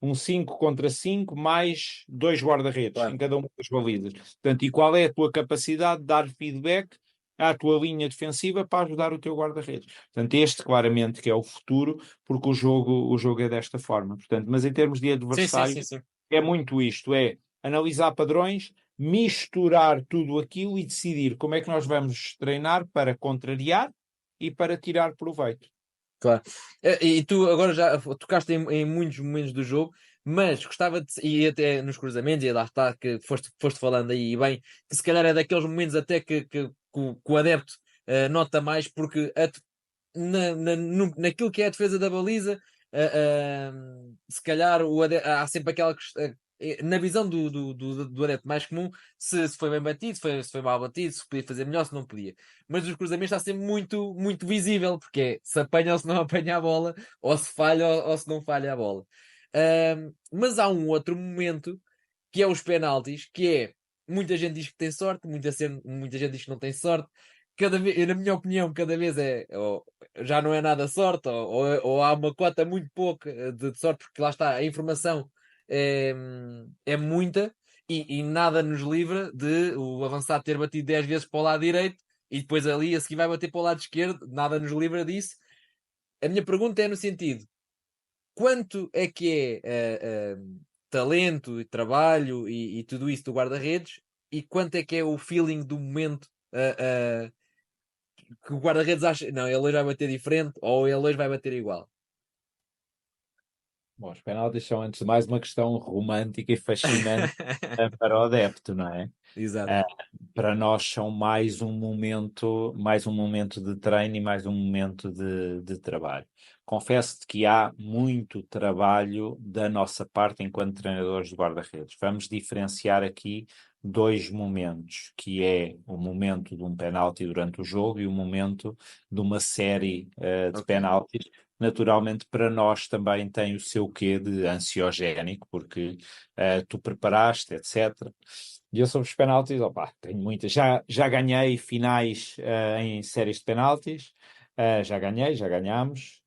um 5 contra 5 mais 2 guarda-redes em Claro. cada uma das balizas. Portanto, e qual é a tua capacidade de dar feedback à tua linha defensiva para ajudar o teu guarda-redes? Portanto, este claramente que é o futuro, porque o jogo é desta forma. Portanto, mas em termos de Sim, sim, adversário, sim, sim. é muito isto, é analisar padrões, misturar tudo aquilo e decidir como é que nós vamos treinar para contrariar e para tirar proveito. Claro. E tu agora já tocaste em muitos momentos do jogo, mas gostava de, e até nos cruzamentos, e lá está, que foste falando aí bem, que se calhar é daqueles momentos até que o adepto nota mais, porque naquilo que é a defesa da baliza, se calhar há sempre aquela na visão do adepto mais comum, se foi bem batido, se foi mal batido, se podia fazer melhor, se não podia. Mas os cruzamentos está sempre muito, muito visível, porque é se apanha ou se não apanha a bola, ou se falha ou se não falha a bola. Mas há um outro momento que é os penaltis, que é muita gente diz que tem sorte, muita gente diz que não tem sorte. Cada vez, na minha opinião, cada vez já não é nada sorte, ou há uma cota muito pouca de sorte, porque lá está, a informação é muita e nada nos livra de o avançado ter batido 10 vezes para o lado direito e depois ali a seguir vai bater para o lado esquerdo, nada nos livra disso. A minha pergunta é no sentido: quanto é que é talento e trabalho e tudo isso do guarda-redes e quanto é que é o feeling do momento que o guarda-redes acha, não, ele hoje vai bater diferente ou ele hoje vai bater igual. Bom, os penaltis são, antes de mais, uma questão romântica e fascinante para o adepto, não é? Exato. Ah, para nós são mais um momento de treino e mais um momento de trabalho. Confesso-te que há muito trabalho da nossa parte enquanto treinadores de guarda-redes. Vamos diferenciar aqui 2 momentos, que é o momento de um penalti durante o jogo e o momento de uma série de Ok. penaltis. Naturalmente, para nós também tem o seu quê de ansiogénico, porque tu preparaste, etc. E eu sobre os penaltis, opá, tenho muitas. Já ganhei finais em séries de penaltis, já ganhei, já ganhámos,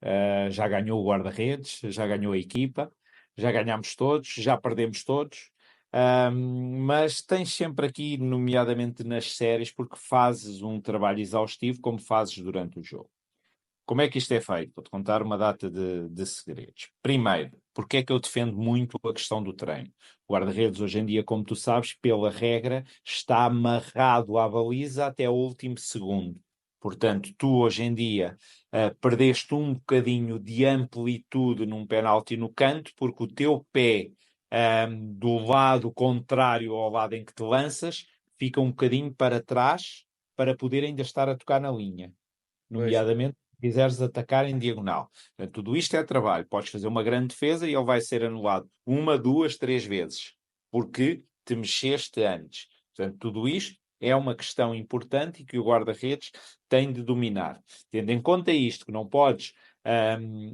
já ganhou o guarda-redes, já ganhou a equipa, já ganhámos todos, já perdemos todos. Mas tens sempre aqui, nomeadamente nas séries, porque fazes um trabalho exaustivo como fazes durante o jogo. Como é que isto é feito? Vou-te contar uma data de segredos. Primeiro, porque é que eu defendo muito a questão do treino? O guarda-redes hoje em dia, como tu sabes, pela regra, está amarrado à baliza até o último segundo. Portanto, tu hoje em dia perdeste um bocadinho de amplitude num penalti no canto, porque o teu pé do lado contrário ao lado em que te lanças fica um bocadinho para trás para poder ainda estar a tocar na linha, Pois. nomeadamente se quiseres atacar em diagonal. Portanto, tudo isto é trabalho. Podes fazer uma grande defesa e ele vai ser anulado uma, duas, três vezes, porque te mexeste antes. Portanto, tudo isto é uma questão importante e que o guarda-redes tem de dominar. Tendo em conta isto, que não podes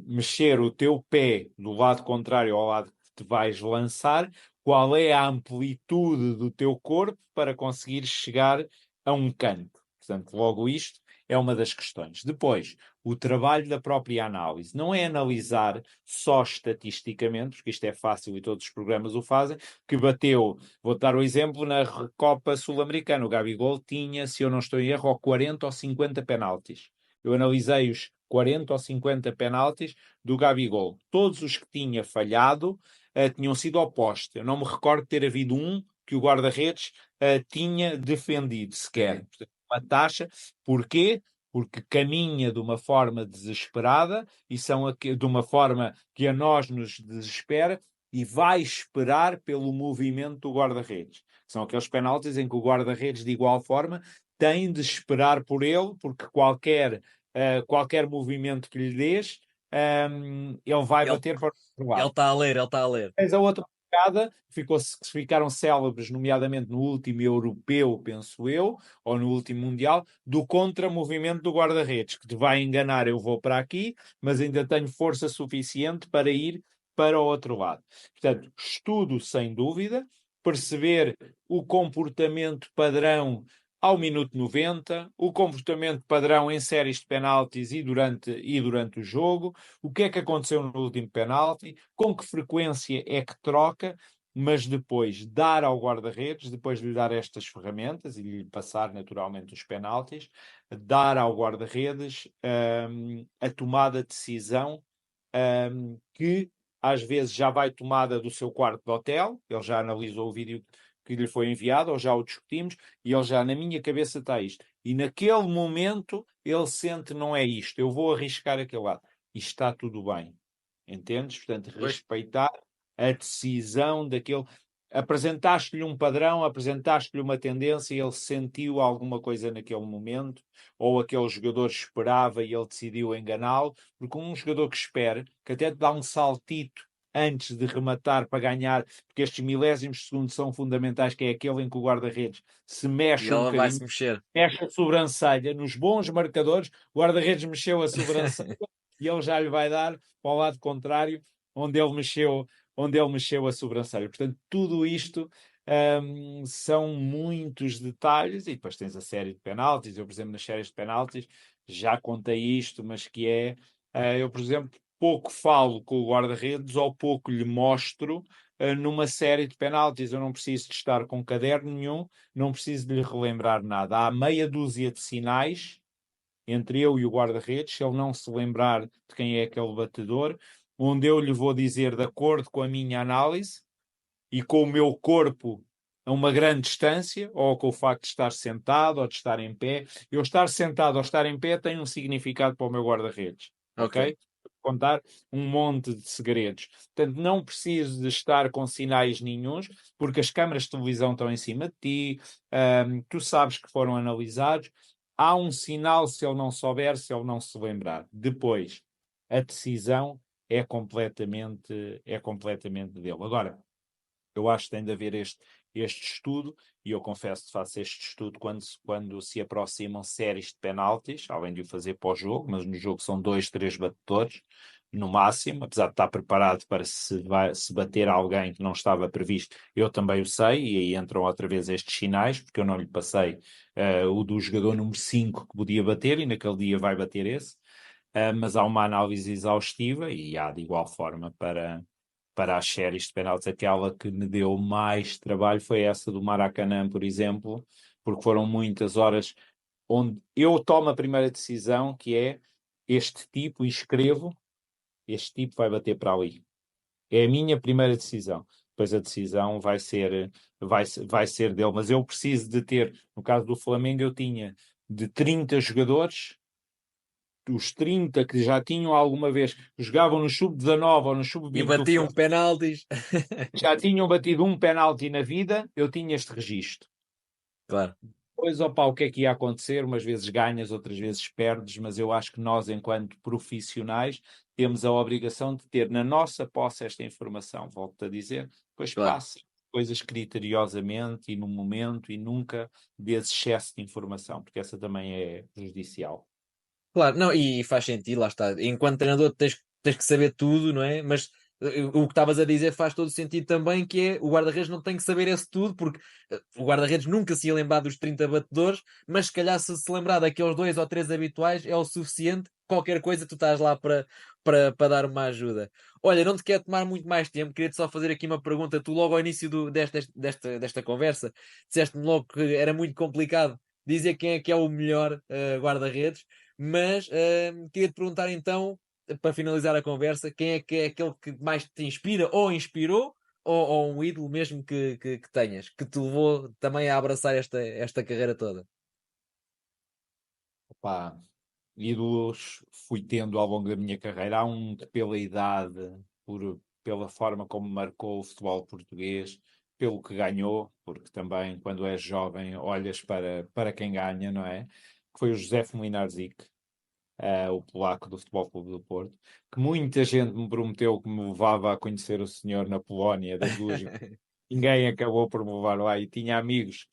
mexer o teu pé do lado contrário ao lado que te vais lançar, qual é a amplitude do teu corpo para conseguir chegar a um canto. Portanto, logo isto é uma das questões. Depois, o trabalho da própria análise. Não é analisar só estatisticamente, porque isto é fácil e todos os programas o fazem, que bateu, vou dar o exemplo, na Copa Sul-Americana. O Gabigol tinha, se eu não estou em erro, ou 40 ou 50 penaltis. Eu analisei os 40 ou 50 penaltis do Gabigol. Todos os que tinha falhado tinham sido opostos. Eu não me recordo de ter havido um que o guarda-redes tinha defendido sequer. Sim. Portanto, uma taxa. Porquê? Porque caminha de uma forma desesperada e de uma forma que a nós nos desespera e vai esperar pelo movimento do guarda-redes. São aqueles penaltis em que o guarda-redes, de igual forma, tem de esperar por ele, porque qualquer movimento que lhe dês, ele vai Ele bater para o outro ele lado. está a ler, ele está a ler. Tens a outra jogada, que ficaram célebres, nomeadamente no último europeu, penso eu, ou no último mundial, do contramovimento do guarda-redes, que te vai enganar, eu vou para aqui, mas ainda tenho força suficiente para ir para o outro lado. Portanto, estudo sem dúvida, perceber o comportamento padrão ao minuto 90, o comportamento padrão em séries de penaltis e durante o jogo, o que é que aconteceu no último penalti, com que frequência é que troca, mas depois dar ao guarda-redes, depois de lhe dar estas ferramentas e lhe passar naturalmente os penaltis, dar ao guarda-redes a tomada de decisão que às vezes já vai tomada do seu quarto de hotel, ele já analisou o vídeo que lhe foi enviado, ou já o discutimos, e ele já na minha cabeça está isto. E naquele momento ele sente, não é isto, eu vou arriscar aquele lado. E está tudo bem. Entendes? Portanto, Pois. respeitar a decisão daquele. Apresentaste-lhe um padrão, apresentaste-lhe uma tendência, ele sentiu alguma coisa naquele momento, ou aquele jogador esperava e ele decidiu enganá-lo, porque um jogador que espera, que até te dá um saltito antes de rematar para ganhar, porque estes milésimos de segundo são fundamentais, que é aquele em que o guarda-redes se E mexe um ela vai se bocadinho, mexer. mexe a sobrancelha. Nos bons marcadores, o guarda-redes mexeu a sobrancelha e ele já lhe vai dar para o lado contrário, onde ele mexeu a sobrancelha. Portanto, tudo isto são muitos detalhes, e depois tens a série de penaltis. Eu, por exemplo, nas séries de penaltis, já contei isto, mas eu, por exemplo, pouco falo com o guarda-redes ou pouco lhe mostro numa série de penaltis. Eu não preciso de estar com caderno nenhum, não preciso de lhe relembrar nada. Há meia dúzia de sinais entre eu e o guarda-redes, se ele não se lembrar de quem é aquele batedor, onde eu lhe vou dizer, de acordo com a minha análise e com o meu corpo a uma grande distância, ou com o facto de estar sentado ou de estar em pé. Eu estar sentado ou estar em pé tem um significado para o meu guarda-redes, Ok. ok? Contar um monte de segredos. Portanto, não preciso de estar com sinais nenhuns, porque as câmaras de televisão estão em cima de ti, tu sabes que foram analisados. Há um sinal se ele não souber, se ele não se lembrar. Depois, a decisão é completamente dele. Agora, eu acho que tem de haver este estudo, e eu confesso que faço este estudo quando se aproximam séries de penaltis, além de o fazer para o jogo, mas no jogo são 2, 3 batedores, no máximo, apesar de estar preparado para se bater alguém que não estava previsto, eu também o sei, e aí entram outra vez estes sinais, porque eu não lhe passei o do jogador número 5 que podia bater, e naquele dia vai bater esse. Mas há uma análise exaustiva e há de igual forma para as séries de penaltis. Aquela que me deu mais trabalho foi essa do Maracanã, por exemplo, porque foram muitas horas onde eu tomo a primeira decisão, que é este tipo, e escrevo, este tipo vai bater para ali. É a minha primeira decisão. Depois a decisão vai ser dele. Mas eu preciso de ter, no caso do Flamengo, eu tinha de 30 jogadores, os 30 que já tinham alguma vez, que jogavam no sub-19 ou no E sub-20 do batiam Flamengo, penaltis. já tinham batido um penalti na vida, eu tinha este registro. Claro, Pois, opa, o que é que ia acontecer? Umas vezes ganhas, outras vezes perdes, mas eu acho que nós, enquanto profissionais, temos a obrigação de ter na nossa posse esta informação. Volto a dizer, depois claro. passe coisas criteriosamente e no momento e nunca desse excesso de informação, porque essa também é prejudicial. Claro, não, e faz sentido, lá está. Enquanto treinador tens que saber tudo, não é? Mas o que estavas a dizer faz todo sentido também, que é o guarda-redes não tem que saber esse tudo, porque o guarda-redes nunca se ia lembrar dos 30 batedores, mas se calhar se lembrar daqueles dois ou três habituais é o suficiente. Qualquer coisa tu estás lá para dar uma ajuda. Olha, não te quero tomar muito mais tempo, queria-te só fazer aqui uma pergunta. Tu logo ao início desta conversa disseste-me logo que era muito complicado dizer quem é que é o melhor guarda-redes. Mas queria te perguntar então, para finalizar a conversa, quem é que é aquele que mais te inspira ou inspirou, ou um ídolo mesmo que tenhas, que te levou também a abraçar esta carreira toda? Opa, ídolos fui tendo ao longo da minha carreira. Há um que pela idade, pela forma como marcou o futebol português, pelo que ganhou, porque também quando és jovem olhas para quem ganha, não é? Que foi o José Mlinarsik, o polaco do Futebol Clube do Porto, que muita gente me prometeu que me levava a conhecer o senhor na Polónia, das duas. Ninguém acabou por me levar lá e tinha amigos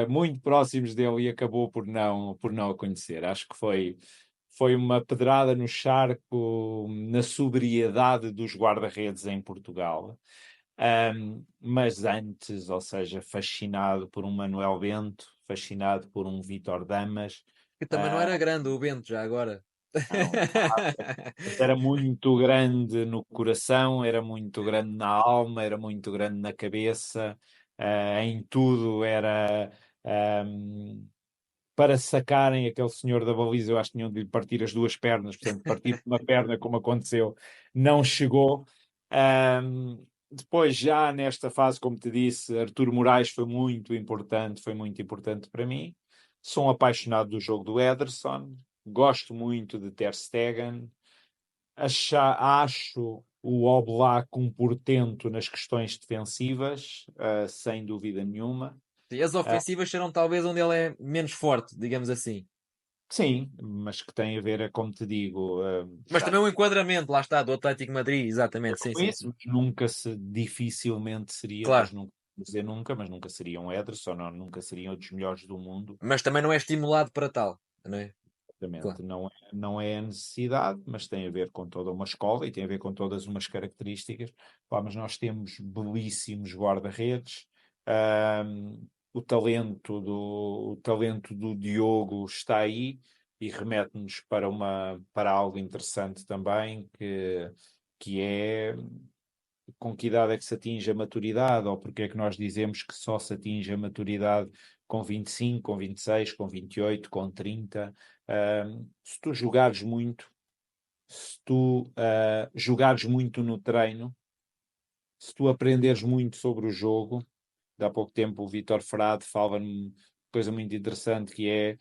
muito próximos dele e acabou por não a conhecer. Acho que foi uma pedrada no charco na sobriedade dos guarda-redes em Portugal. Mas antes, ou seja, fascinado por um Manuel Bento, fascinado por um Vítor Damas. Que também não era ah, grande o Bento já agora. não, era muito grande no coração, era muito grande na alma, era muito grande na cabeça, em tudo era. ahm, para sacarem aquele senhor da baliza, eu acho que tinham de lhe partir as duas pernas, portanto, partir uma perna, como aconteceu, não chegou. Depois, já nesta fase, como te disse, Artur Moraes foi muito importante para mim. Sou um apaixonado do jogo do Ederson, gosto muito de Ter Stegen, acho o Oblak um portento nas questões defensivas, sem dúvida nenhuma. E as Ah, ofensivas serão talvez onde ele é menos forte, digamos assim. sim, mas que tem a ver, como te digo, Mas já também o enquadramento, lá está, do Atlético de Madrid, exatamente, sim, com sim, isso, sim. mas nunca dificilmente seria, pois Claro, nunca vou dizer nunca, mas nunca seriam um Ederson, ou nunca seriam dos melhores do mundo. mas também não é estimulado para tal, não é? Claro. Exatamente. Não é a necessidade, mas tem a ver com toda uma escola e tem a ver com todas umas características. Pá, mas nós temos belíssimos guarda-redes. O talento do Diogo está aí e remete-nos para algo interessante também, que é com que idade é que se atinge a maturidade, ou porque é que nós dizemos que só se atinge a maturidade com 25, com 26, com 28, com 30. Se tu jogares muito, se tu jogares muito no treino, se tu aprenderes muito sobre o jogo, há pouco tempo o Vítor Frade falava-me coisa muito interessante que é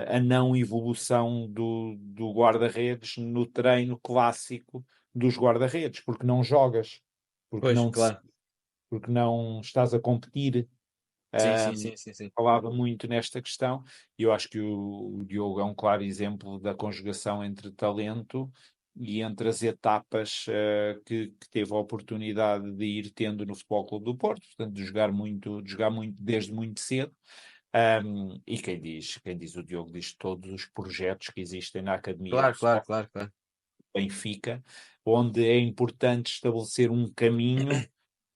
a não evolução do guarda-redes no treino clássico dos guarda-redes, porque não jogas, porque Pois, não, claro. porque não estás a competir. Sim, sim, Um, sim, sim, sim. falava muito nesta questão e eu acho que o Diogo é um claro exemplo da conjugação entre talento e entre as etapas que teve a oportunidade de ir tendo no Futebol Clube do Porto, portanto, de jogar muito desde muito cedo. E quem diz o Diogo diz todos os projetos que existem na Academia do Claro, claro, Futebol claro, claro. Benfica, onde é importante estabelecer um caminho,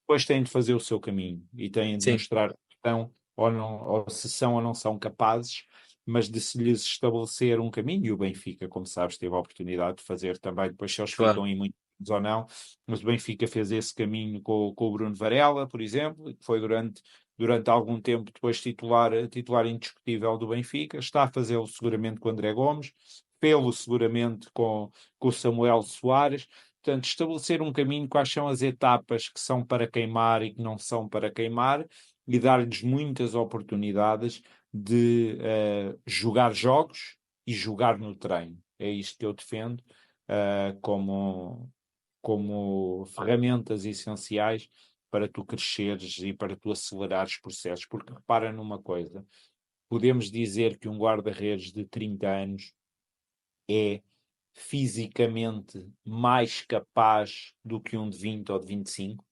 depois têm de fazer o seu caminho e têm de Sim, mostrar que estão ou, não, ou se são ou não são capazes, mas de se lhes estabelecer um caminho, e o Benfica, como sabes, teve a oportunidade de fazer também, depois se eles claro. ficam em muitos ou não, mas o Benfica fez esse caminho com o Bruno Varela, por exemplo, que foi durante algum tempo depois titular indiscutível do Benfica, está a fazê-lo seguramente com o André Gomes, pelo seguramente com o Samuel Soares, Portanto, estabelecer um caminho, quais são as etapas que são para queimar e que não são para queimar, e dar-lhes muitas oportunidades de jogar jogos e jogar no treino. É isto que eu defendo como ferramentas essenciais para tu cresceres e para tu acelerares processos. Porque repara numa coisa, podemos dizer que um guarda-redes de 30 anos é fisicamente mais capaz do que um de 20 ou de 25?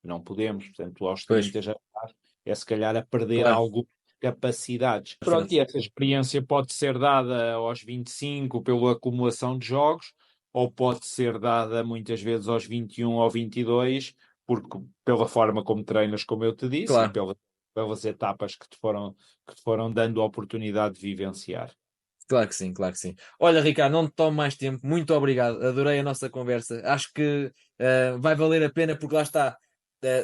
Não podemos, portanto, aos Pois, 30 já estás, é se calhar a perder claro. algumas capacidades. Na Pronto, frente. e essa experiência pode ser dada aos 25 pela acumulação de jogos, ou pode ser dada muitas vezes aos 21 ou 22, porque pela forma como treinas, como eu te disse, e Claro. pelas etapas que te foram dando a oportunidade de vivenciar. Claro que sim, claro que sim. Olha, Ricardo, não te tomo mais tempo. Muito obrigado. Adorei a nossa conversa. Acho que vai valer a pena, porque lá está.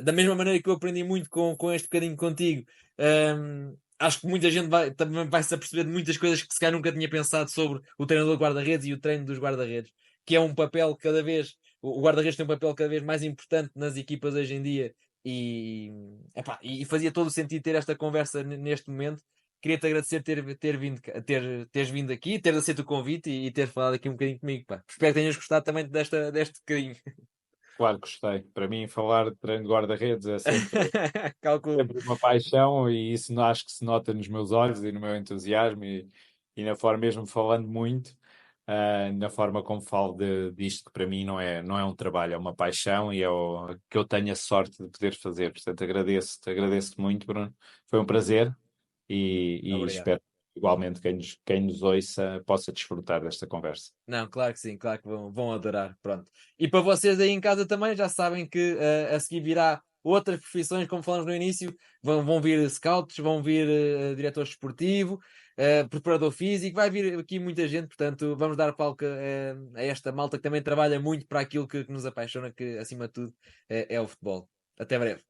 Da mesma maneira que eu aprendi muito com este bocadinho contigo, acho que muita gente também vai se aperceber de muitas coisas que se calhar nunca tinha pensado sobre o treinador de guarda-redes e o treino dos guarda-redes, que é um papel cada vez. O guarda-redes tem um papel cada vez mais importante nas equipas hoje em dia. E fazia todo o sentido ter esta conversa neste momento. Queria-te agradecer teres vindo aqui, teres aceito o convite e ter falado aqui um bocadinho comigo, pá. Espero que tenhas gostado também deste bocadinho. Claro que gostei. Para mim, falar de treino de guarda-redes é sempre, Calculo. sempre uma paixão, e isso acho que se nota nos meus olhos e no meu entusiasmo, e na forma, mesmo falando muito, na forma como falo disto, que para mim não é um trabalho, é uma paixão, e é o que eu tenho a sorte de poder fazer. Portanto, agradeço-te muito, Bruno. Foi um prazer, e Obrigado. espero que igualmente quem nos ouça possa desfrutar desta conversa. Não, claro que sim, claro que vão adorar. Pronto. E para vocês aí em casa também, já sabem que a seguir virá outras profissões, como falamos no início, vão vir scouts, vão vir diretor esportivo, preparador físico, vai vir aqui muita gente, portanto, vamos dar palco a esta malta que também trabalha muito para aquilo que nos apaixona, que acima de tudo é o futebol. Até breve.